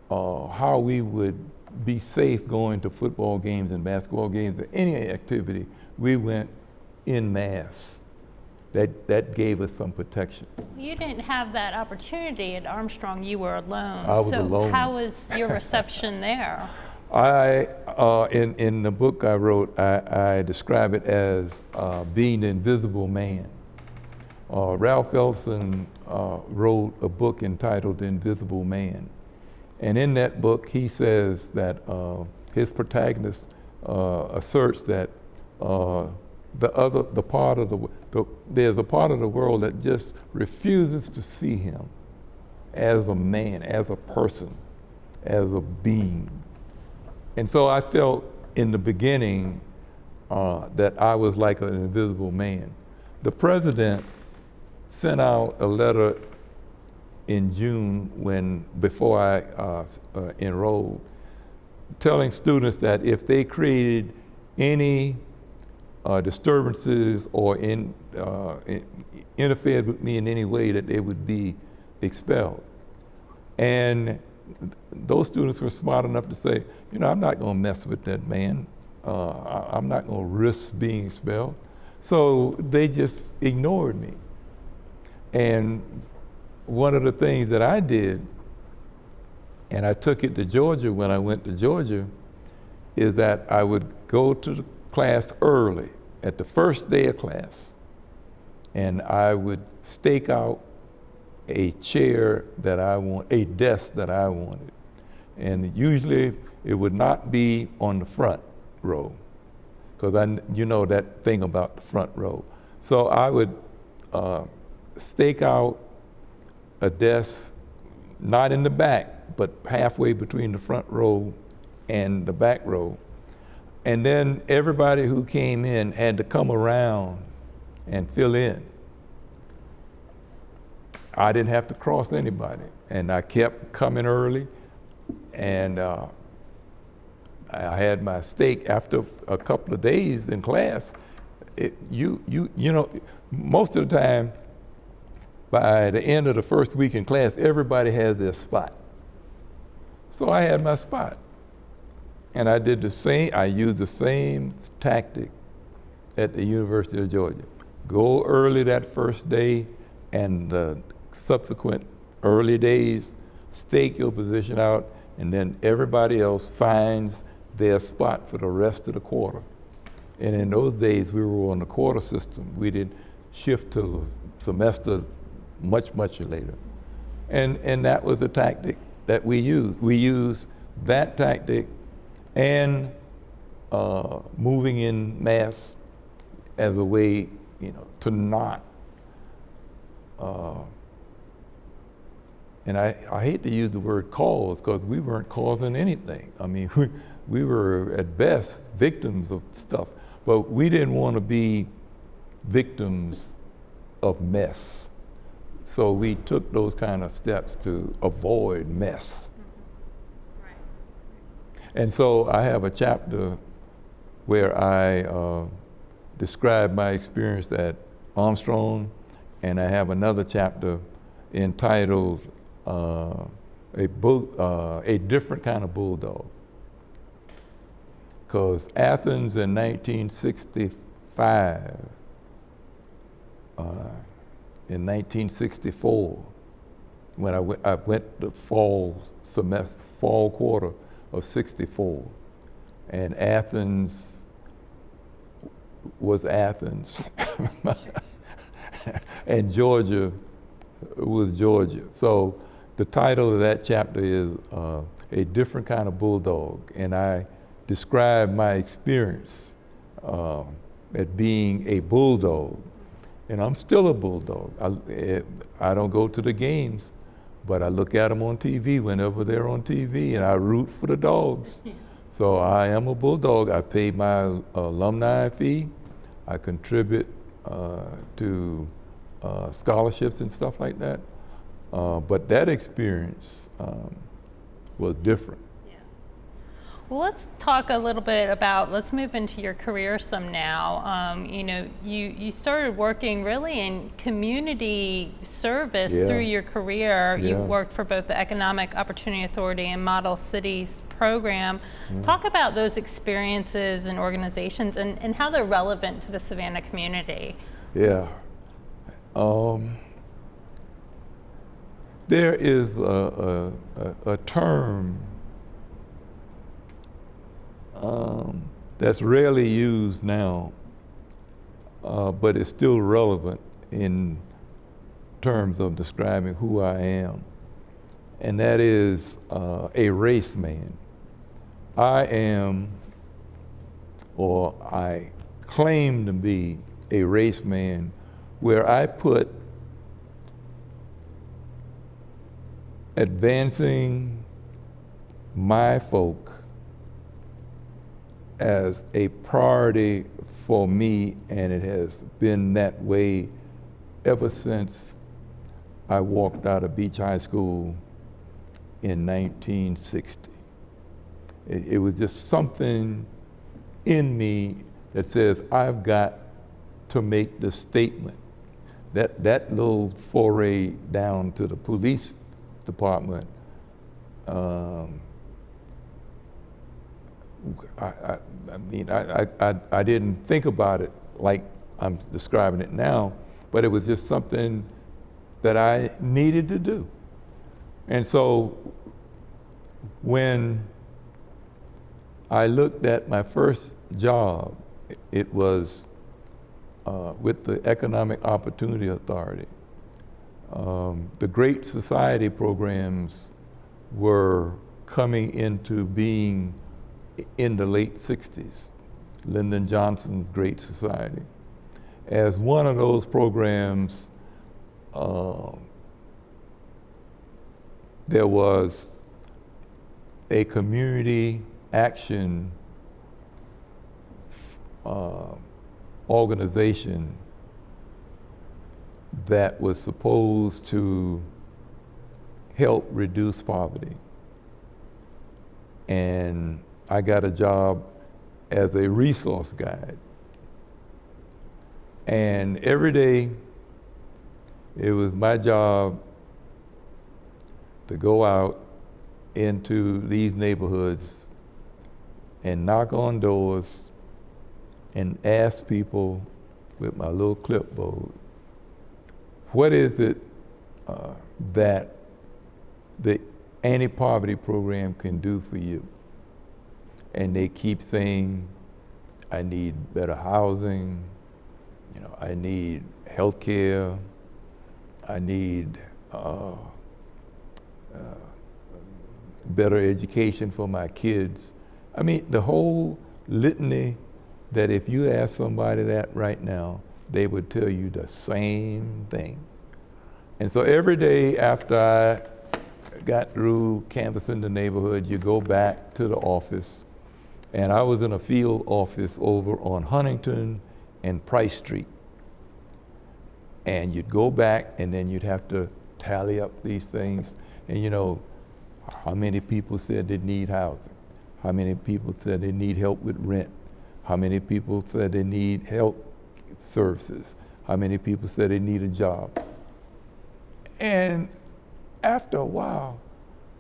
how we would be safe going to football games and basketball games or any activity. We went en masse. That gave us some protection. You didn't have that opportunity at Armstrong. You were alone. I was alone. How was your reception there? In the book I wrote, I describe it as being the invisible man. Ralph Ellison wrote a book entitled The Invisible Man. And in that book, he says that his protagonist asserts that there's a part of the world that just refuses to see him as a man, as a person, as a being. And so I felt in the beginning that I was like an invisible man. The president sent out a letter in June before I enrolled, telling students that if they created any disturbances or interfered with me in any way, that they would be expelled. And those students were smart enough to say, you know, I'm not going to mess with that man. I'm not going to risk being expelled. So they just ignored me. And one of the things that I did, and I took it to Georgia when I went to Georgia, is that I would go to the class early, at the first day of class, and I would stake out a chair that I want, a desk that I wanted. And usually it would not be on the front row, because you know that thing about the front row. So I would stake out a desk, not in the back, but halfway between the front row and the back row. And then everybody who came in had to come around and fill in. I didn't have to cross anybody, and I kept coming early, and I had my stake. After a couple of days in class, you know, most of the time, by the end of the first week in class, everybody has their spot. So I had my spot, and I did the same. I used the same tactic at the University of Georgia. Go early that first day, and the subsequent early days, stake your position out, and then everybody else finds their spot for the rest of the quarter. And in those days, we were on the quarter system. We did shift to the semester much later. And that was the tactic that we used. We used that tactic and moving in mass as a way, you know, to not and I hate to use the word cause, because we weren't causing anything. I mean, we were at best victims of stuff, but we didn't want to be victims of mess. So we took those kind of steps to avoid mess. Right. And so I have a chapter where I describe my experience at Armstrong, and I have another chapter entitled A Different Kind of Bulldog. Because Athens in 1965, in 1964, when I went the fall quarter of '64, and Athens was Athens, and Georgia was Georgia. So the title of that chapter is A Different Kind of Bulldog, and I describe my experience at being a bulldog And I'm still a bulldog. I don't go to the games, but I look at them on TV whenever they're on TV, and I root for the dogs. So I am a bulldog. I pay my alumni fee. I contribute to scholarships and stuff like that. But that experience was different. Well, let's talk a little bit about, let's move into your career some now. You know, you started working really in community service through your career. You worked for both the Economic Opportunity Authority and Model Cities program. Talk about those experiences and organizations and how they're relevant to the Savannah community. Yeah. There is a term that's rarely used now, but it's still relevant in terms of describing who I am, and that is a race man. I am, or I claim to be, a race man where I put advancing my folk as a priority for me, and it has been that way ever since I walked out of Beach High School in 1960. It was just something in me that says, I've got to make the statement. That little foray down to the police department, I didn't think about it like I'm describing it now, but it was just something that I needed to do. And so when I looked at my first job, it was with the Economic Opportunity Authority. The Great Society programs were coming into being in the late 60s, Lyndon Johnson's Great Society. As one of those programs, there was a community action organization that was supposed to help reduce poverty. And I got a job as a resource guide. And every day, it was my job to go out into these neighborhoods and knock on doors and ask people with my little clipboard, what is it that the anti-poverty program can do for you? And they keep saying, I need better housing, you know, I need health care, I need better education for my kids. I mean, the whole litany that if you ask somebody that right now, they would tell you the same thing. And so every day after I got through canvassing the neighborhood, you go back to the office. And I was in a field office over on Huntington and Price Street. And you'd go back and then you'd have to tally up these things. And you know, how many people said they need housing? How many people said they need help with rent? How many people said they need health services? How many people said they need a job? And after a while,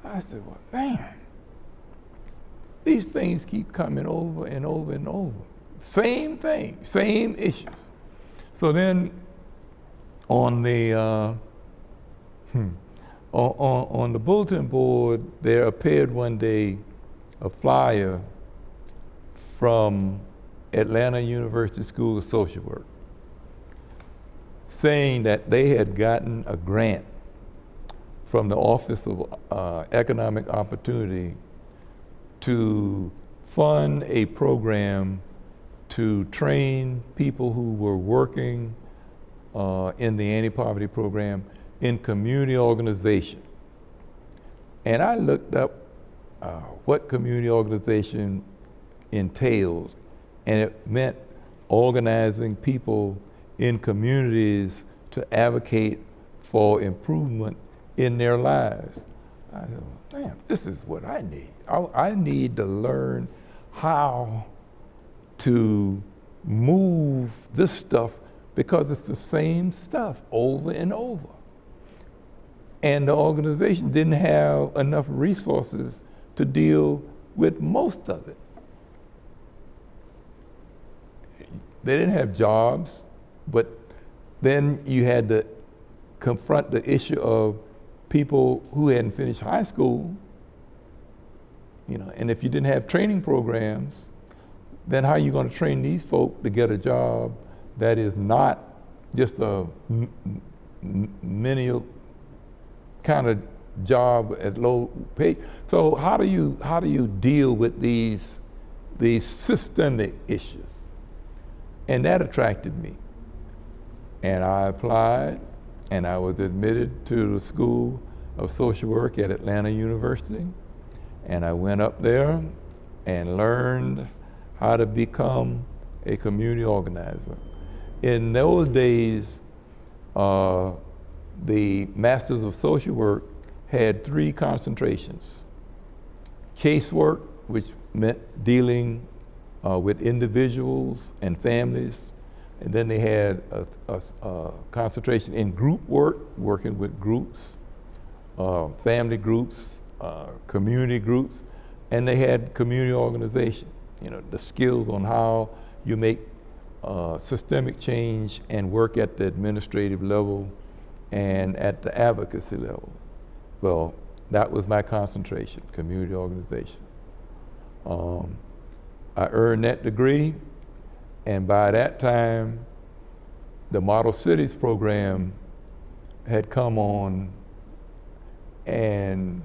I said, well, man, these things keep coming over and over and over. Same thing, same issues. So then on the on the bulletin board, there appeared one day a flyer from Atlanta University School of Social Work saying that they had gotten a grant from the Office of Economic Opportunity to fund a program to train people who were working in the anti-poverty program in community organization. And I looked up what community organization entails, and it meant organizing people in communities to advocate for improvement in their lives. I said, man, this is what I need. I need to learn how to move this stuff, because it's the same stuff over and over. And the organization didn't have enough resources to deal with most of it. They didn't have jobs, but then you had to confront the issue of people who hadn't finished high school, and if you didn't have training programs, then how are you going to train these folk to get a job that is not just a menial kind of job at low pay? So how do you deal with these systemic issues? And that attracted me. And I applied, and I was admitted to the School of Social Work at Atlanta University. And I went up there and learned how to become a community organizer. In those days, the Masters of Social Work had 3 concentrations. Casework, which meant dealing with individuals and families. And then they had a concentration in group work, working with groups, family groups, community groups, and they had community organization, the skills on how you make systemic change and work at the administrative level and at the advocacy level. Well, that was my concentration, community organization. I earned that degree, and by that time, the Model Cities program had come on, and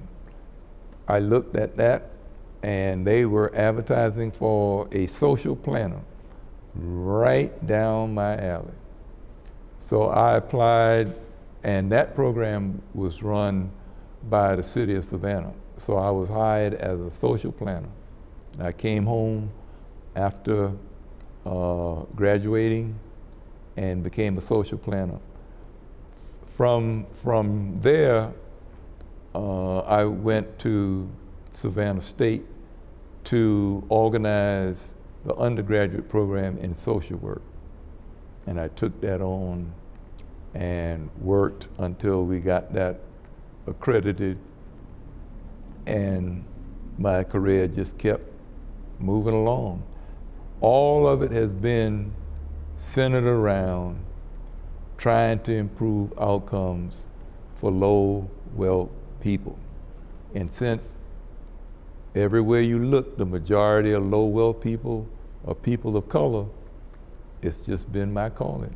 I looked at that, and they were advertising for a social planner right down my alley. So I applied, and that program was run by the city of Savannah. So I was hired as a social planner. And I came home after graduating and became a social planner. From there, I went to Savannah State to organize the undergraduate program in social work. And I took that on and worked until we got that accredited, and my career just kept moving along. All of it has been centered around trying to improve outcomes for low wealth people. And since everywhere you look, the majority of low wealth people are people of color, it's just been my calling.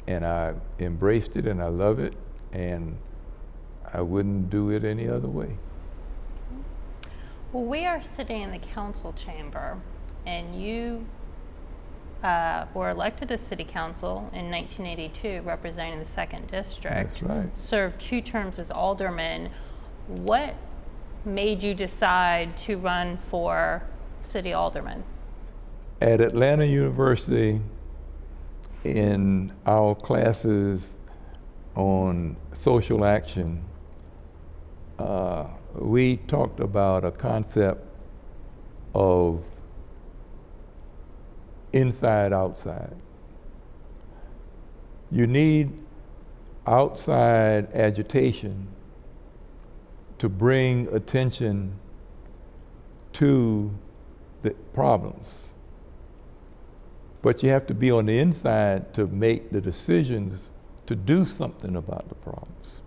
And I embraced it, and I love it, and I wouldn't do it any other way. Well, we are sitting in the council chamber, and you were elected to city council in 1982, representing the 2nd District. That's right. Served 2 terms as alderman. What made you decide to run for city alderman? At Atlanta University, in our classes on social action, we talked about a concept of inside, outside. You need outside agitation to bring attention to the problems. But you have to be on the inside to make the decisions to do something about the problems.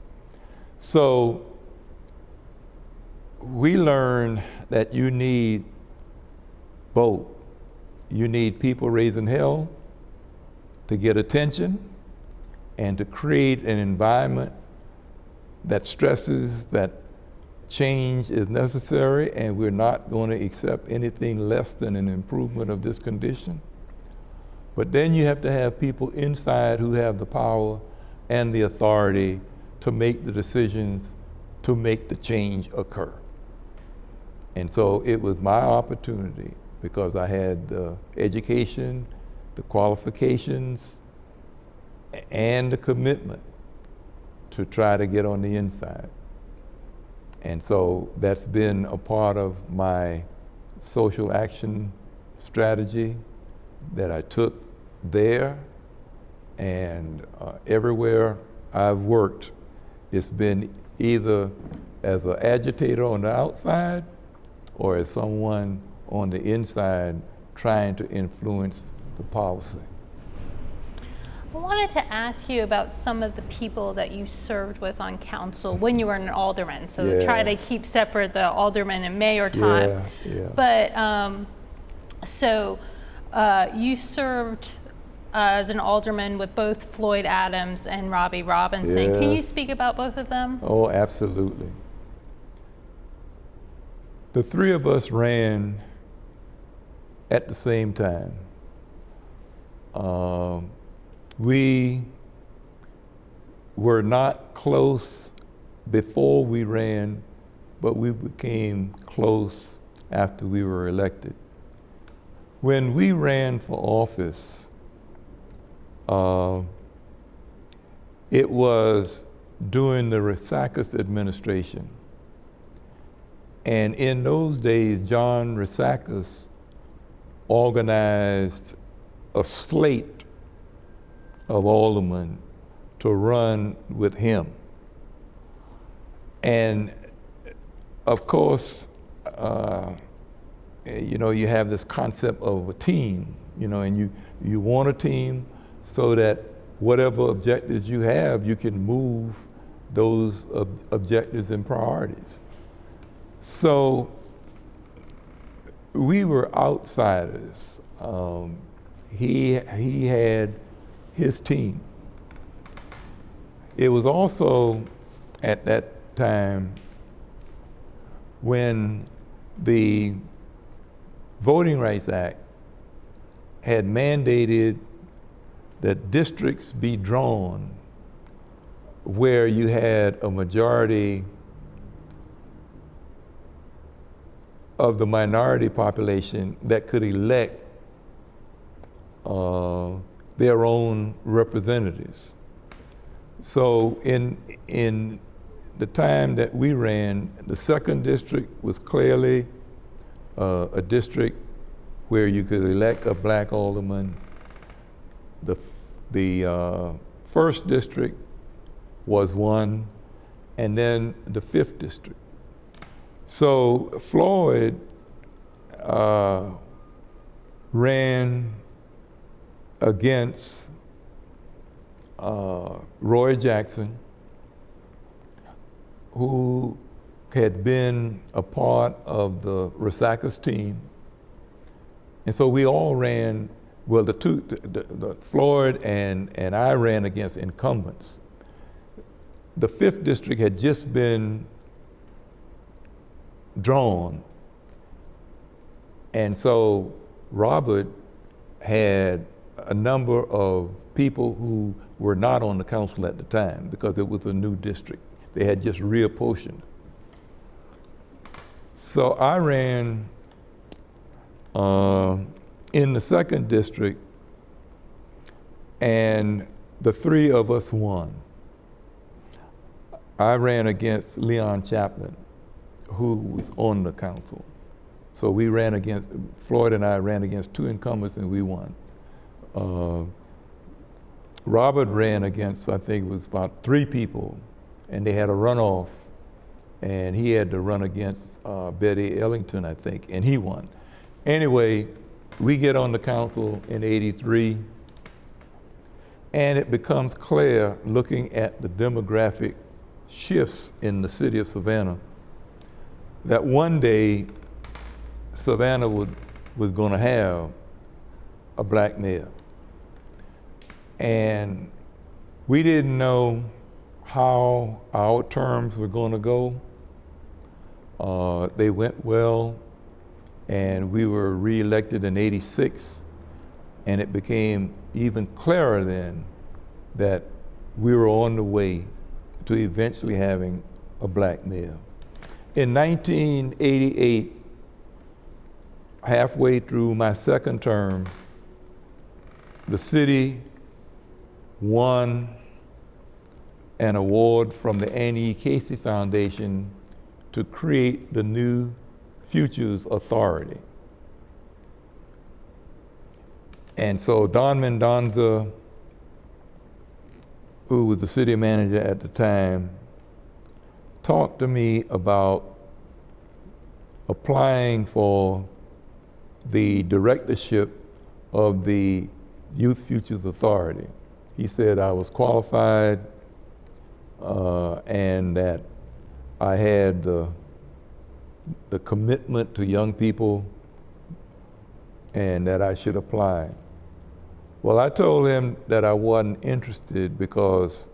So we learned that you need both. You need people raising hell to get attention and to create an environment that stresses that change is necessary, and we're not going to accept anything less than an improvement of this condition. But then you have to have people inside who have the power and the authority to make the decisions to make the change occur. And so it was my opportunity, because I had the education, the qualifications, and the commitment to try to get on the inside. And so that's been a part of my social action strategy that I took there, and everywhere I've worked, it's been either as an agitator on the outside or as someone on the inside trying to influence the policy. I wanted to ask you about some of the people that you served with on council when you were an alderman. So Yeah. try to keep separate the alderman and mayor time. Yeah. But you served as an alderman with both Floyd Adams and Robbie Robinson. Can you Yes. speak about both of them? Oh, absolutely. The three of us ran at the same time. We were not close before we ran, but we became close after we were elected. When we ran for office, it was during the Resakas administration. And in those days, John Resakas organized a slate of aldermen to run with him. And of course, you have this concept of a team, and you want a team so that whatever objectives you have, you can move those objectives and priorities. So we were outsiders. He had his team. It was also at that time when the Voting Rights Act had mandated that districts be drawn where you had a majority of the minority population that could elect their own representatives. So in the time that we ran, the second district was clearly a district where you could elect a black alderman. The first district was one, and then the fifth district. So Floyd ran against Roy Jackson, who had been a part of the Resakas team. And so we all ran, well, the Floyd and I ran against incumbents. The fifth district had just been drawn. And so Robert had a number of people who were not on the council at the time because it was a new district. They had just reapportioned. So I ran in the second district, and the three of us won. I ran against Leon Chaplin, who was on the council. So we ran against, Floyd and I ran against two incumbents and we won. Robert ran against, I think it was about 3 people, and they had a runoff, and he had to run against Betty Ellington, I think, and he won. Anyway, we get on the council in '83, and it becomes clear, looking at the demographic shifts in the city of Savannah, that one day Savannah was going to have a black mayor. And we didn't know how our terms were going to go. They went well, and we were reelected in '86. And it became even clearer then that we were on the way to eventually having a black mayor. In 1988, halfway through my second term, the city won an award from the Annie E. Casey Foundation to create the new Futures Authority. And so Don Mendonza, who was the city manager at the time, talked to me about applying for the directorship of the Youth Futures Authority. He said I was qualified and that I had the commitment to young people and that I should apply. Well, I told him that I wasn't interested because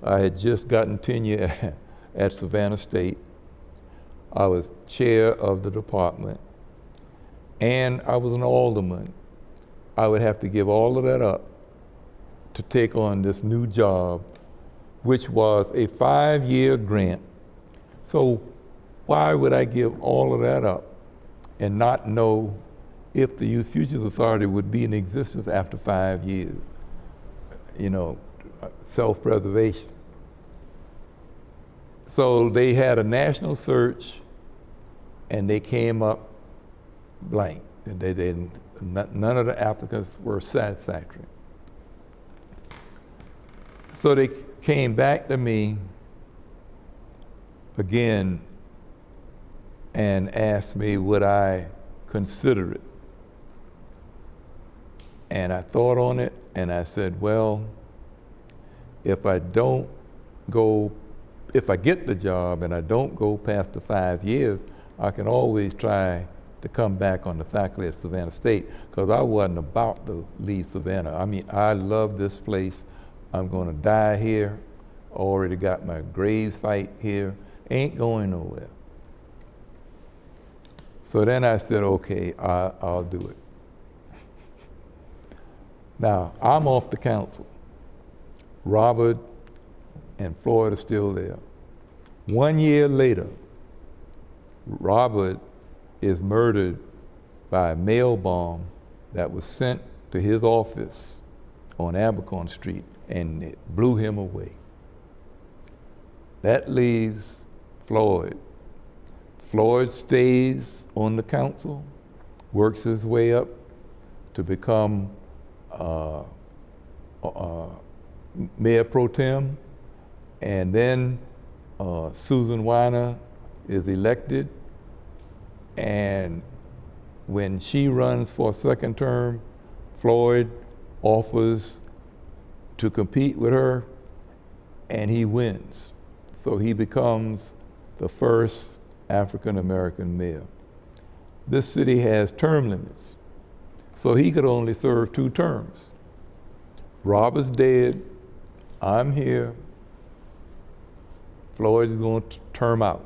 I had just gotten tenure at Savannah State. I was chair of the department, and I was an alderman. I would have to give all of that up to take on this new job, which was a 5-year grant. So why would I give all of that up and not know if the Youth Futures Authority would be in existence after 5 years? You know, self-preservation. So they had a national search and they came up blank. None of the applicants were satisfactory. So they came back to me again and asked me would I consider it. And I thought on it and I said, well, if I get the job and I don't go past the 5 years, I can always try to come back on the faculty at Savannah State, because I wasn't about to leave Savannah. I mean, I love this place. I'm going to die here. Already got my grave site here. Ain't going nowhere. So then I said, okay, I'll do it. Now, I'm off the council. Robert and Floyd are still there. 1 year later, Robert is murdered by a mail bomb that was sent to his office on Abercorn Street, and it blew him away. That leaves Floyd. Floyd stays on the council, works his way up to become Mayor Pro Tem, and then Susan Weiner is elected, and when she runs for a second term, Floyd offers to compete with her, and he wins. So he becomes the first African-American mayor. This city has term limits, so he could only serve 2 terms. Robert's dead, I'm here, Floyd is going to term out.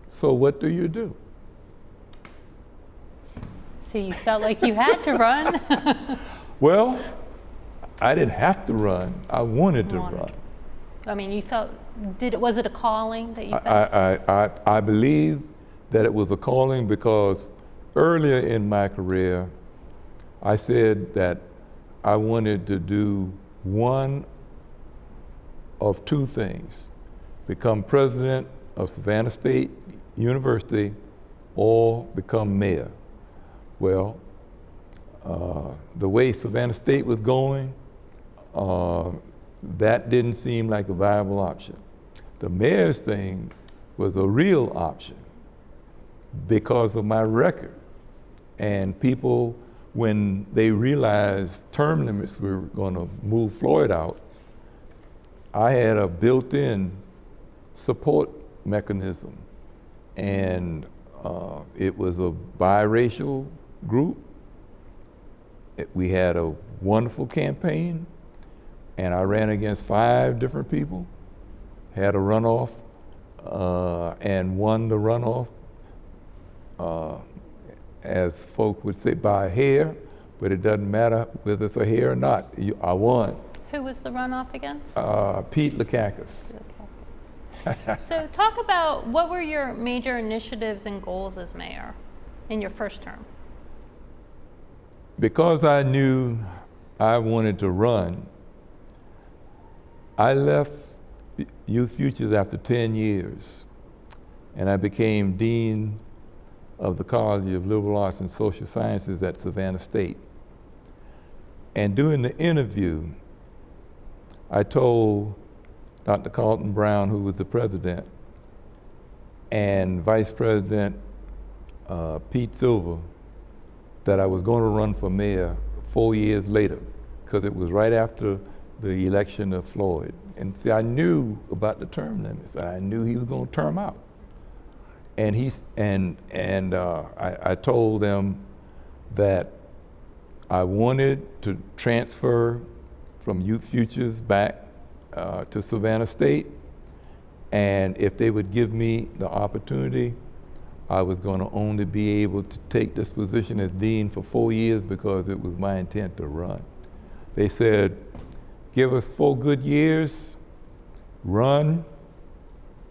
So what do you do? So you felt like you had to run? Well, I didn't have to run. I wanted to run. I mean, you felt, was it a calling that you felt? I believe that it was a calling because earlier in my career, I said that I wanted to do one of 2 things: become president of Savannah State University or become mayor. Well, the way Savannah State was going, that didn't seem like a viable option. The mayor's thing was a real option because of my record. And people, when they realized term limits were going to move Floyd out, I had a built-in support mechanism. And it was a biracial group. We had a wonderful campaign, and I ran against 5 different people, had a runoff, and won the runoff, as folk would say, by a hair, but it doesn't matter whether it's a hair or not. I won. Who was the runoff against? Pete Lukakis. So talk about what were your major initiatives and goals as mayor in your first term? Because I knew I wanted to run, I left Youth Futures after 10 years, and I became Dean of the College of Liberal Arts and Social Sciences at Savannah State. And during the interview, I told Dr. Carlton Brown, who was the president, and Vice President Pete Silver, that I was going to run for mayor 4 years later, because it was right after the election of Floyd. And see, I knew about the term limits. I knew he was going to term out. And I told them that I wanted to transfer from Youth Futures back to Savannah State, and if they would give me the opportunity, I was going to only be able to take this position as dean for 4 years because it was my intent to run. They said, give us 4 good years, run,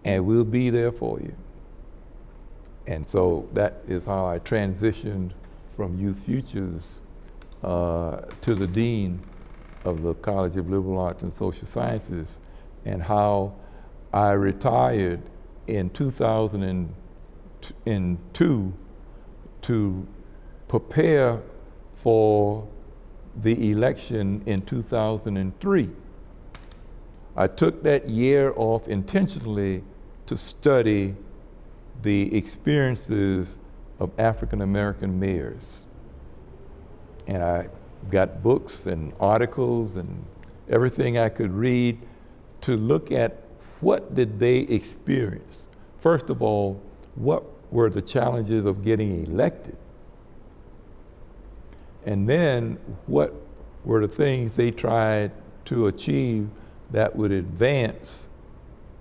and we'll be there for you. And so that is how I transitioned from Youth Futures to the dean of the College of Liberal Arts and Social Sciences, and how I retired in 2002 to prepare for the election in 2003. I took that year off intentionally to study the experiences of African American mayors. And I got books and articles and everything I could read to look at what did they experience. First of all, what were the challenges of getting elected? And then what were the things they tried to achieve that would advance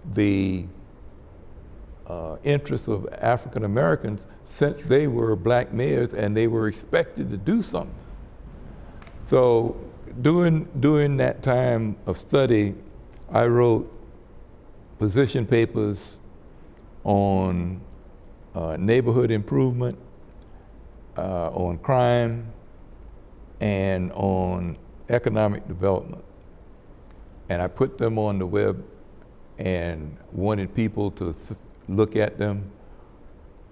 the interests of African Americans, since they were black mayors and they were expected to do something. So during that time of study, I wrote position papers on neighborhood improvement, on crime, and on economic development. And I put them on the web and wanted people to look at them.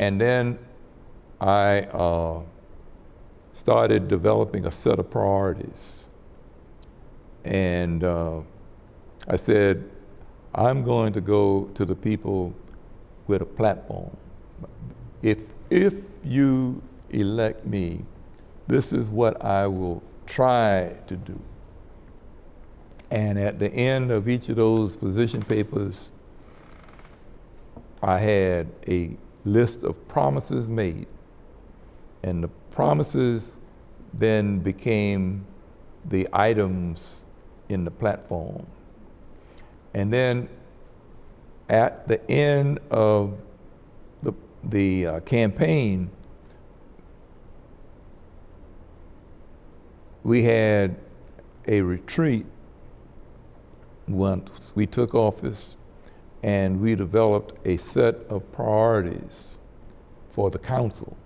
And then I started developing a set of priorities. And I said, I'm going to go to the people with a platform. If you elect me, this is what I will try to do. And at the end of each of those position papers, I had a list of promises made. And the promises then became the items in the platform. And then at the end of the campaign, we had a retreat once we took office, and we developed a set of priorities for the council.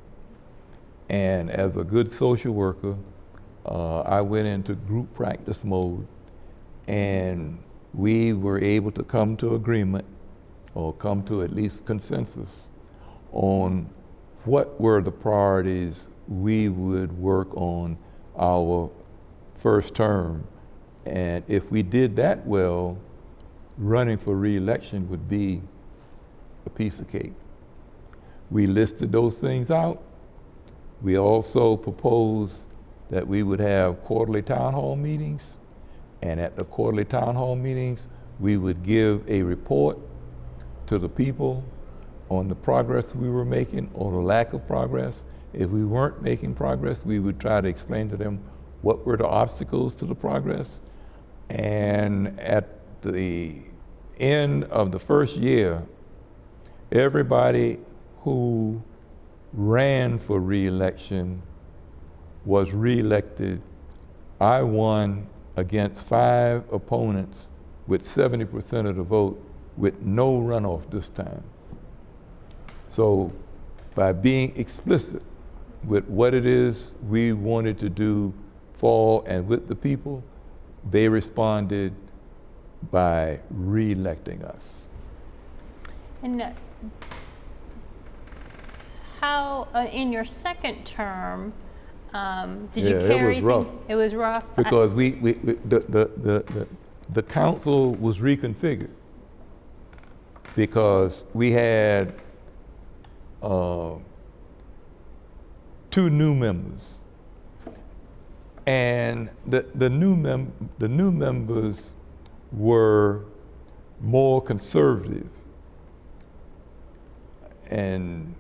And as a good social worker, I went into group practice mode, and we were able to come to agreement, or come to at least consensus, on what were the priorities we would work on our first term. And if we did that well, running for re-election would be a piece of cake. We listed those things out. We also proposed that we would have quarterly town hall meetings, and at the quarterly town hall meetings, we would give a report to the people on the progress we were making or the lack of progress. If we weren't making progress, we would try to explain to them what were the obstacles to the progress. And at the end of the first year, everybody who ran for re-election was reelected. I won against 5 opponents with 70% of the vote with no runoff this time. So by being explicit with what it is we wanted to do for and with the people, they responded by re-electing us. And how, in your second term, did you carry it was rough. things? It was rough? Because the council was reconfigured because we had 2 new members, and the new members were more conservative, and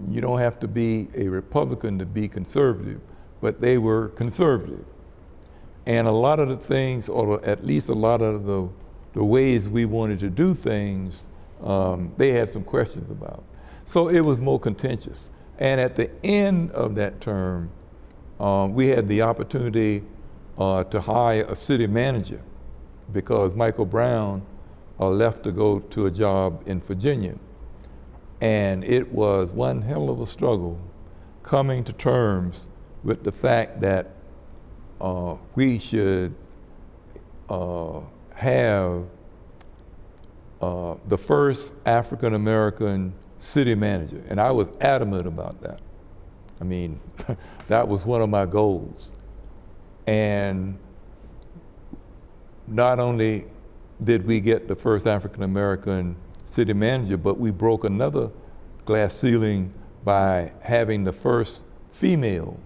you don't have to be a Republican to be conservative, but they were conservative. And a lot of the things, or at least a lot of the ways we wanted to do things, they had some questions about. So it was more contentious. And at the end of that term, we had the opportunity to hire a city manager because Michael Brown left to go to a job in Virginia. And it was one hell of a struggle coming to terms with the fact that we should have the first African American city manager. And I was adamant about that. I mean, that was one of my goals. And not only did we get the first African American city manager, but we broke another glass ceiling by having the first female.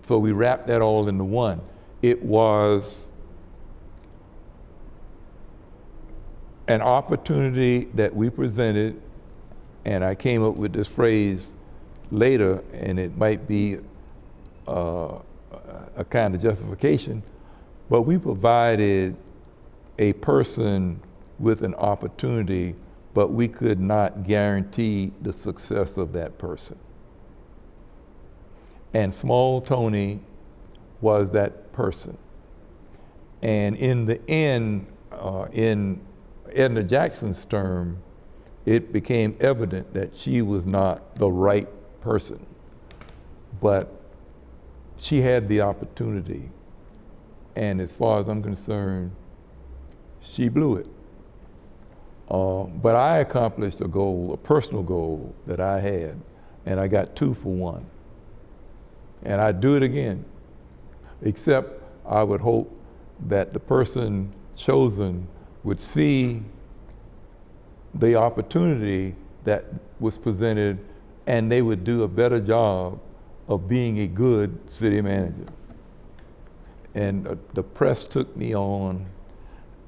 So we wrapped that all into one. It was an opportunity that we presented, and I came up with this phrase later, and it might be a kind of justification, but we provided a person with an opportunity, but we could not guarantee the success of that person. And Small Tony was that person. And in the end, in Edna Jackson's term, it became evident that she was not the right person, but she had the opportunity. And as far as I'm concerned, she blew it. But I accomplished a goal, a personal goal that I had, and I got 2 for 1. And I'd do it again, except I would hope that the person chosen would see the opportunity that was presented, and they would do a better job of being a good city manager. And the press took me on,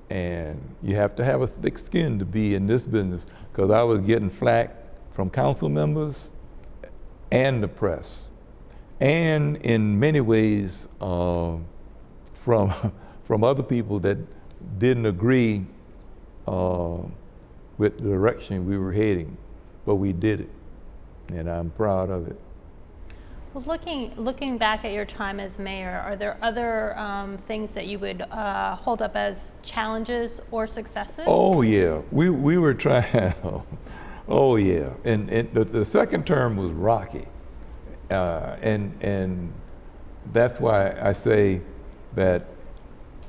and you have to have a thick skin to be in this business, because I was getting flack from council members and the press, and in many ways from other people that didn't agree with the direction we were heading, but we did it, and I'm proud of it. Well, looking back at your time as mayor, are there other things that you would hold up as challenges or successes? Oh yeah, we were trying. Oh yeah, and the second term was rocky, and that's why I say that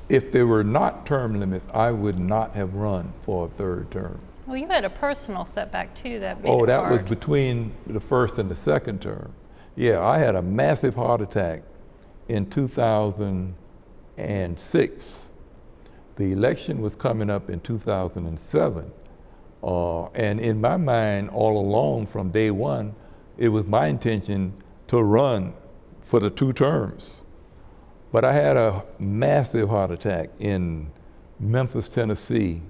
if there were not term limits, I would not have run for a 3rd term. Well, you had a personal setback too that made Oh, it that hard. was between the 1st and the 2nd term. Yeah, I had a massive heart attack in 2006. The election was coming up in 2007. And in my mind, all along from day one, it was my intention to run for the 2 terms. But I had a massive heart attack in Memphis, Tennessee.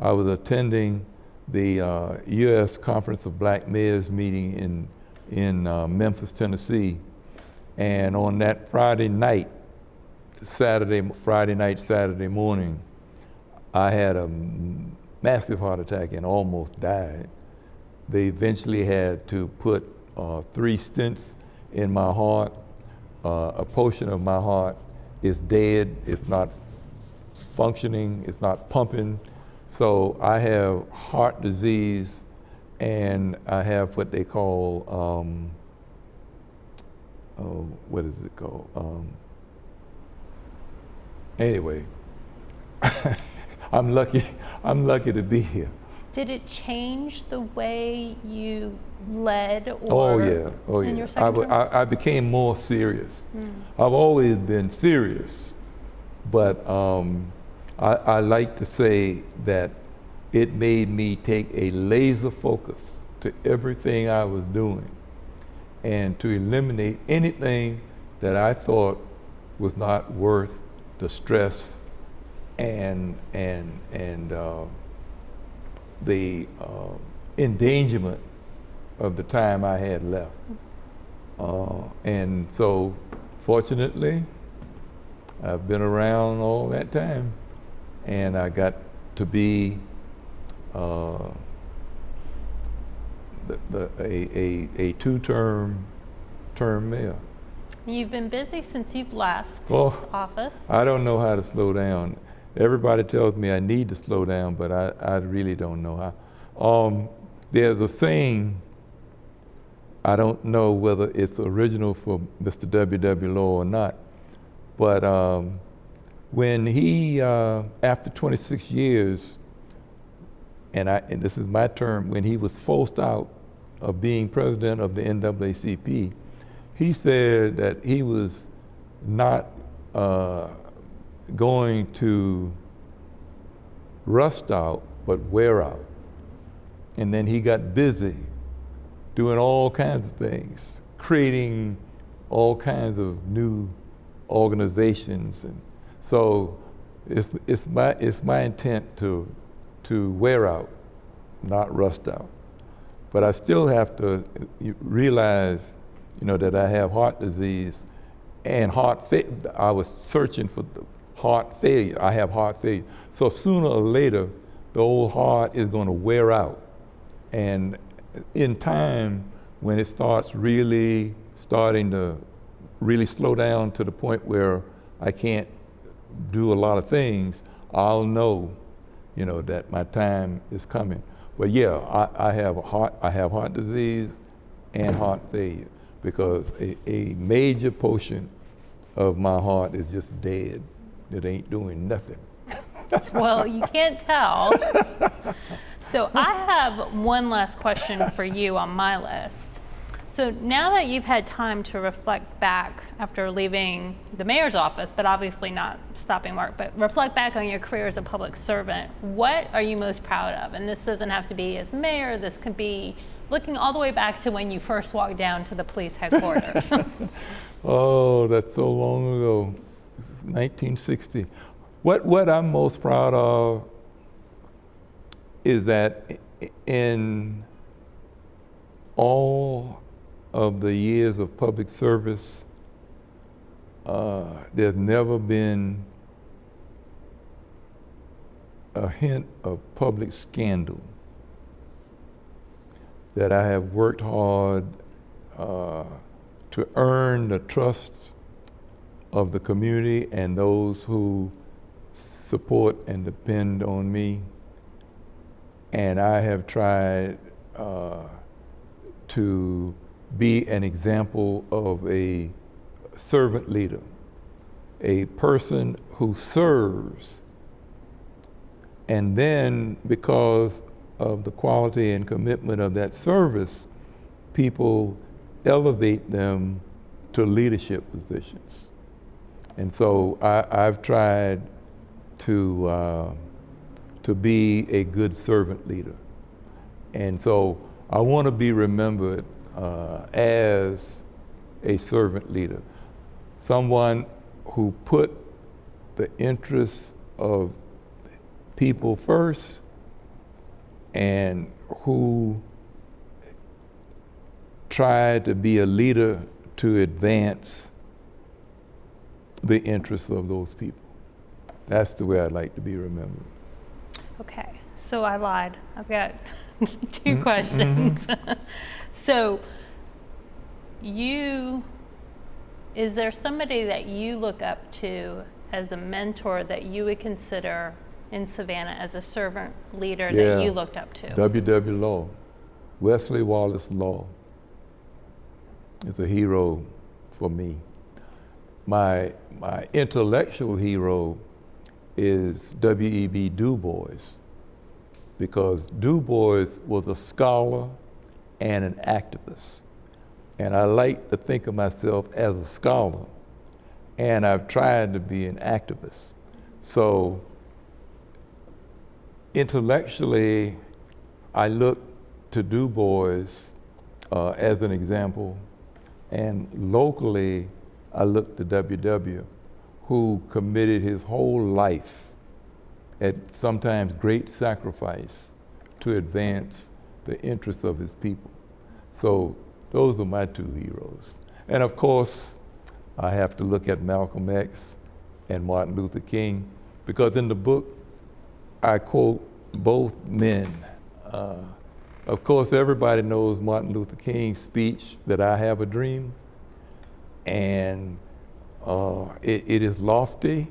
I was attending the U.S. Conference of Black Mayors meeting in Memphis, Tennessee. And on that Friday night, Saturday morning, I had a massive heart attack and almost died. They eventually had to put 3 stents in my heart. A portion of my heart is dead. It's not functioning. It's not pumping. So I have heart disease, and I have what they call, what is it called? Anyway, I'm lucky to be here. Did it change the way you led Oh or yeah. in your second term? I became more serious. I've always been serious, but I like to say that it made me take a laser focus to everything I was doing and to eliminate anything that I thought was not worth the stress and the endangerment of the time I had left. And so, fortunately, I've been around all that time, and I got to be a two-term mayor. You've been busy since you've left Oh, office. I don't know how to slow down. Everybody tells me I need to slow down, but I really don't know how. There's a saying, I don't know whether it's original for Mr. W.W. Law or not, but when he, after 26 years, and this is my term, when he was forced out of being president of the NAACP, he said that he was not going to rust out, but wear out. And then he got busy doing all kinds of things, creating all kinds of new organizations. And so it's my intent to wear out, not rust out. But I still have to realize, that I have heart disease and heart failure. I was searching for the heart failure. I have heart failure. So sooner or later, the old heart is going to wear out. And in time, when it starts starting to really slow down to the point where I can't do a lot of things, I'll know, that my time is coming. But yeah, I have heart disease and heart failure, because a major portion of my heart is just dead. It ain't doing nothing. Well, you can't tell. So I have one last question for you on my list. So now that you've had time to reflect back after leaving the mayor's office, but obviously not stopping work, but reflect back on your career as a public servant, what are you most proud of? And this doesn't have to be as mayor, this could be looking all the way back to when you first walked down to the police headquarters. Oh, that's so long ago, 1960. What I'm most proud of is that in all of the years of public service, there's never been a hint of public scandal. That I have worked hard to earn the trust of the community and those who support and depend on me. And I have tried to be an example of a servant leader, a person who serves, and then because of the quality and commitment of that service, people elevate them to leadership positions. And so I've tried to be a good servant leader. And so I want to be remembered as a servant leader, someone who put the interests of people first and who tried to be a leader to advance the interests of those people. That's the way I'd like to be remembered. Okay, so I lied. I've got two questions. So is there somebody that you look up to as a mentor that you would consider in Savannah as a servant leader that you looked up to? W.W. Law. Wesley Wallace Law is a hero for me. My intellectual hero is W.E.B. Du Bois, because Du Bois was a scholar and an activist. And I like to think of myself as a scholar, and I've tried to be an activist. So intellectually, I look to Du Bois as an example, and locally, I look to W.W., who committed his whole life at sometimes great sacrifice to advance the interests of his people. So those are my two heroes. And of course, I have to look at Malcolm X and Martin Luther King, because in the book, I quote both men. Of course, everybody knows Martin Luther King's speech that I have a dream, and it is lofty,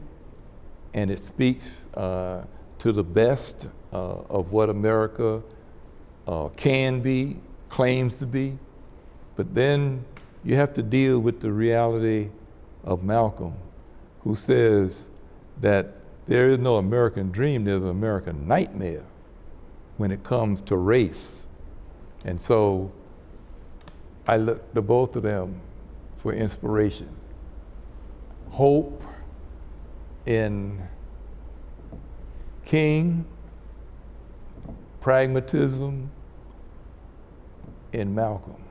and it speaks to the best of what America can be, claims to be. But then you have to deal with the reality of Malcolm, who says that there is no American dream, there's an American nightmare when it comes to race. And so I look to both of them for inspiration. Hope in King, pragmatism in Malcolm.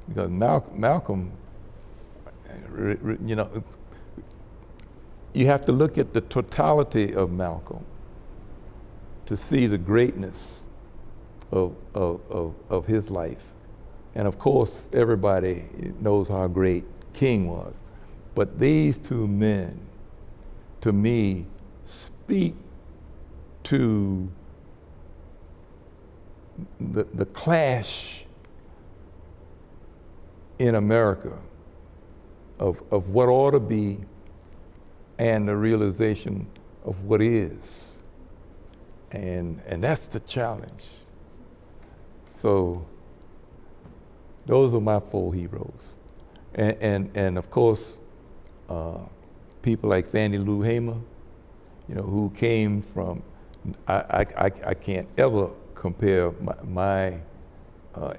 Because Malcolm, you know, you have to look at the totality of Malcolm to see the greatness of his life. And of course, everybody knows how great King was. But these two men, to me, speak to the clash in America of what ought to be and the realization of what is. And that's the challenge. So those are my four heroes. And of course, people like Fannie Lou Hamer, you know, who came from, I can't ever compare my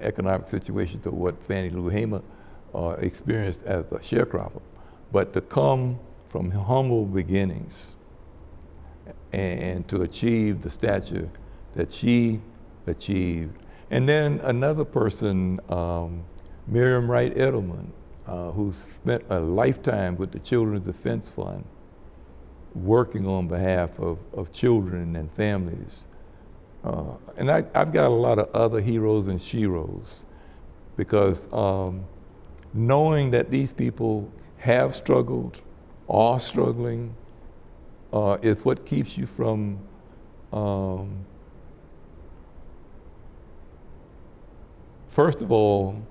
economic situation to what Fannie Lou Hamer experienced as a sharecropper, but to come from humble beginnings and to achieve the stature that she achieved. And then another person, Miriam Wright Edelman, who spent a lifetime with the Children's Defense Fund, working on behalf of children and families. And I've got a lot of other heroes and sheroes, because knowing that these people have struggled, are struggling, is what keeps you from first of all,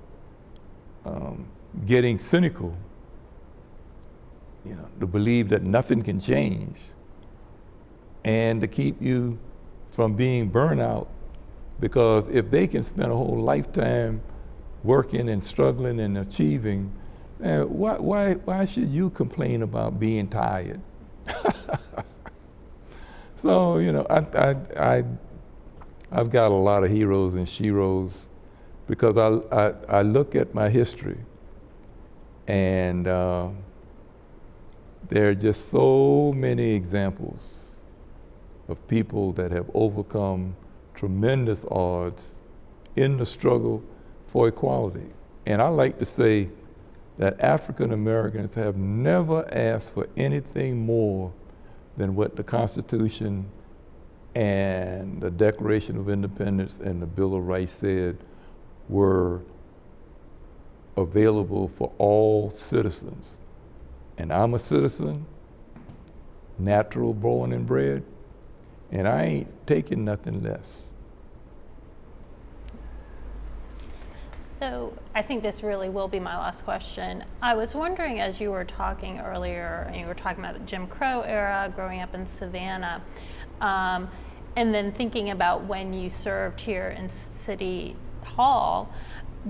getting cynical, you know, to believe that nothing can change, and to keep you from being burnout, because if they can spend a whole lifetime working and struggling and achieving, why should you complain about being tired? So, you know, I've got a lot of heroes and sheroes, because I look at my history, and there are just so many examples of people that have overcome tremendous odds in the struggle for equality. And I like to say that African Americans have never asked for anything more than what the Constitution and the Declaration of Independence and the Bill of Rights said were available for all citizens. And I'm a citizen, natural born and bred, and I ain't taking nothing less. So I think this really will be my last question. I was wondering, as you were talking earlier, and you were talking about the Jim Crow era, growing up in Savannah, and then thinking about when you served here in City Hall,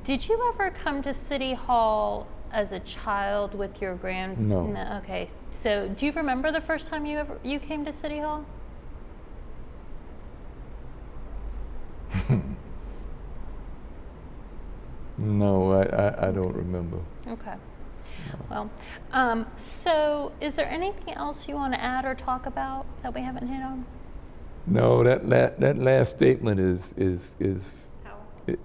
did you ever come to City Hall as a child with your No. Okay, so do you remember the first time you came to City Hall? No, I don't remember. Okay. Well, so is there anything else you want to add or talk about that we haven't hit on? No, that last statement is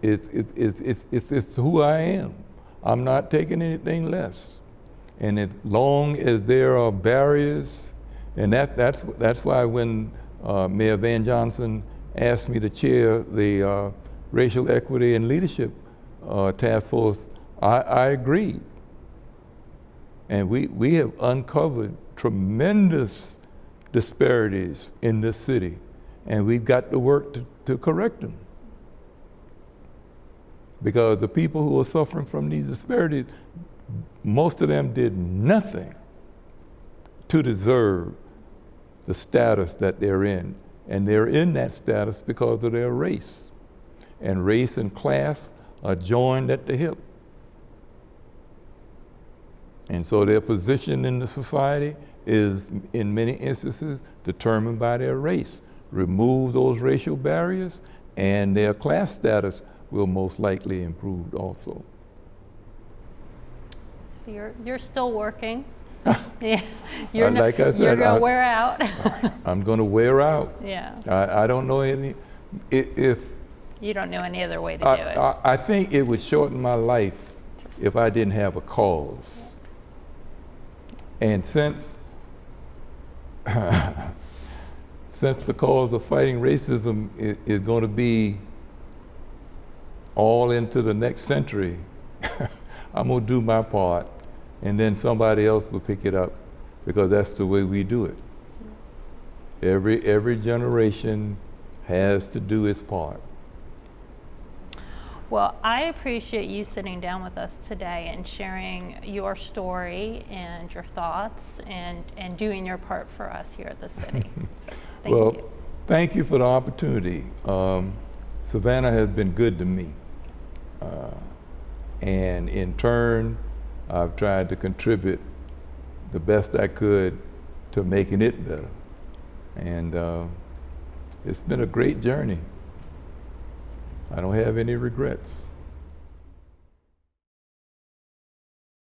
it's who I am. I'm not taking anything less. And as long as there are barriers, and that's why when Mayor Van Johnson asked me to chair the Racial Equity and Leadership Task Force, I agreed. And we have uncovered tremendous disparities in this city, and we've got to work to correct them. Because the people who are suffering from these disparities, most of them did nothing to deserve the status that they're in. And they're in that status because of their race. And race and class are joined at the hip. And so their position in the society is, in many instances, determined by their race. Remove those racial barriers, and their class status will most likely improve also. So you're still working. Yeah, Like I said, you're gonna wear out. I'm going to wear out. Yeah. I don't know if You don't know any other way to do it. I think it would shorten my life if I didn't have a cause. And since the cause of fighting racism is going to be all into the next century, I'm going to do my part, and then somebody else will pick it up, because that's the way we do it. Every generation has to do its part. Well, I appreciate you sitting down with us today and sharing your story and your thoughts and doing your part for us here at the city. Thank you. Thank you for the opportunity. Savannah has been good to me. And in turn, I've tried to contribute the best I could to making it better. And it's been a great journey. I don't have any regrets.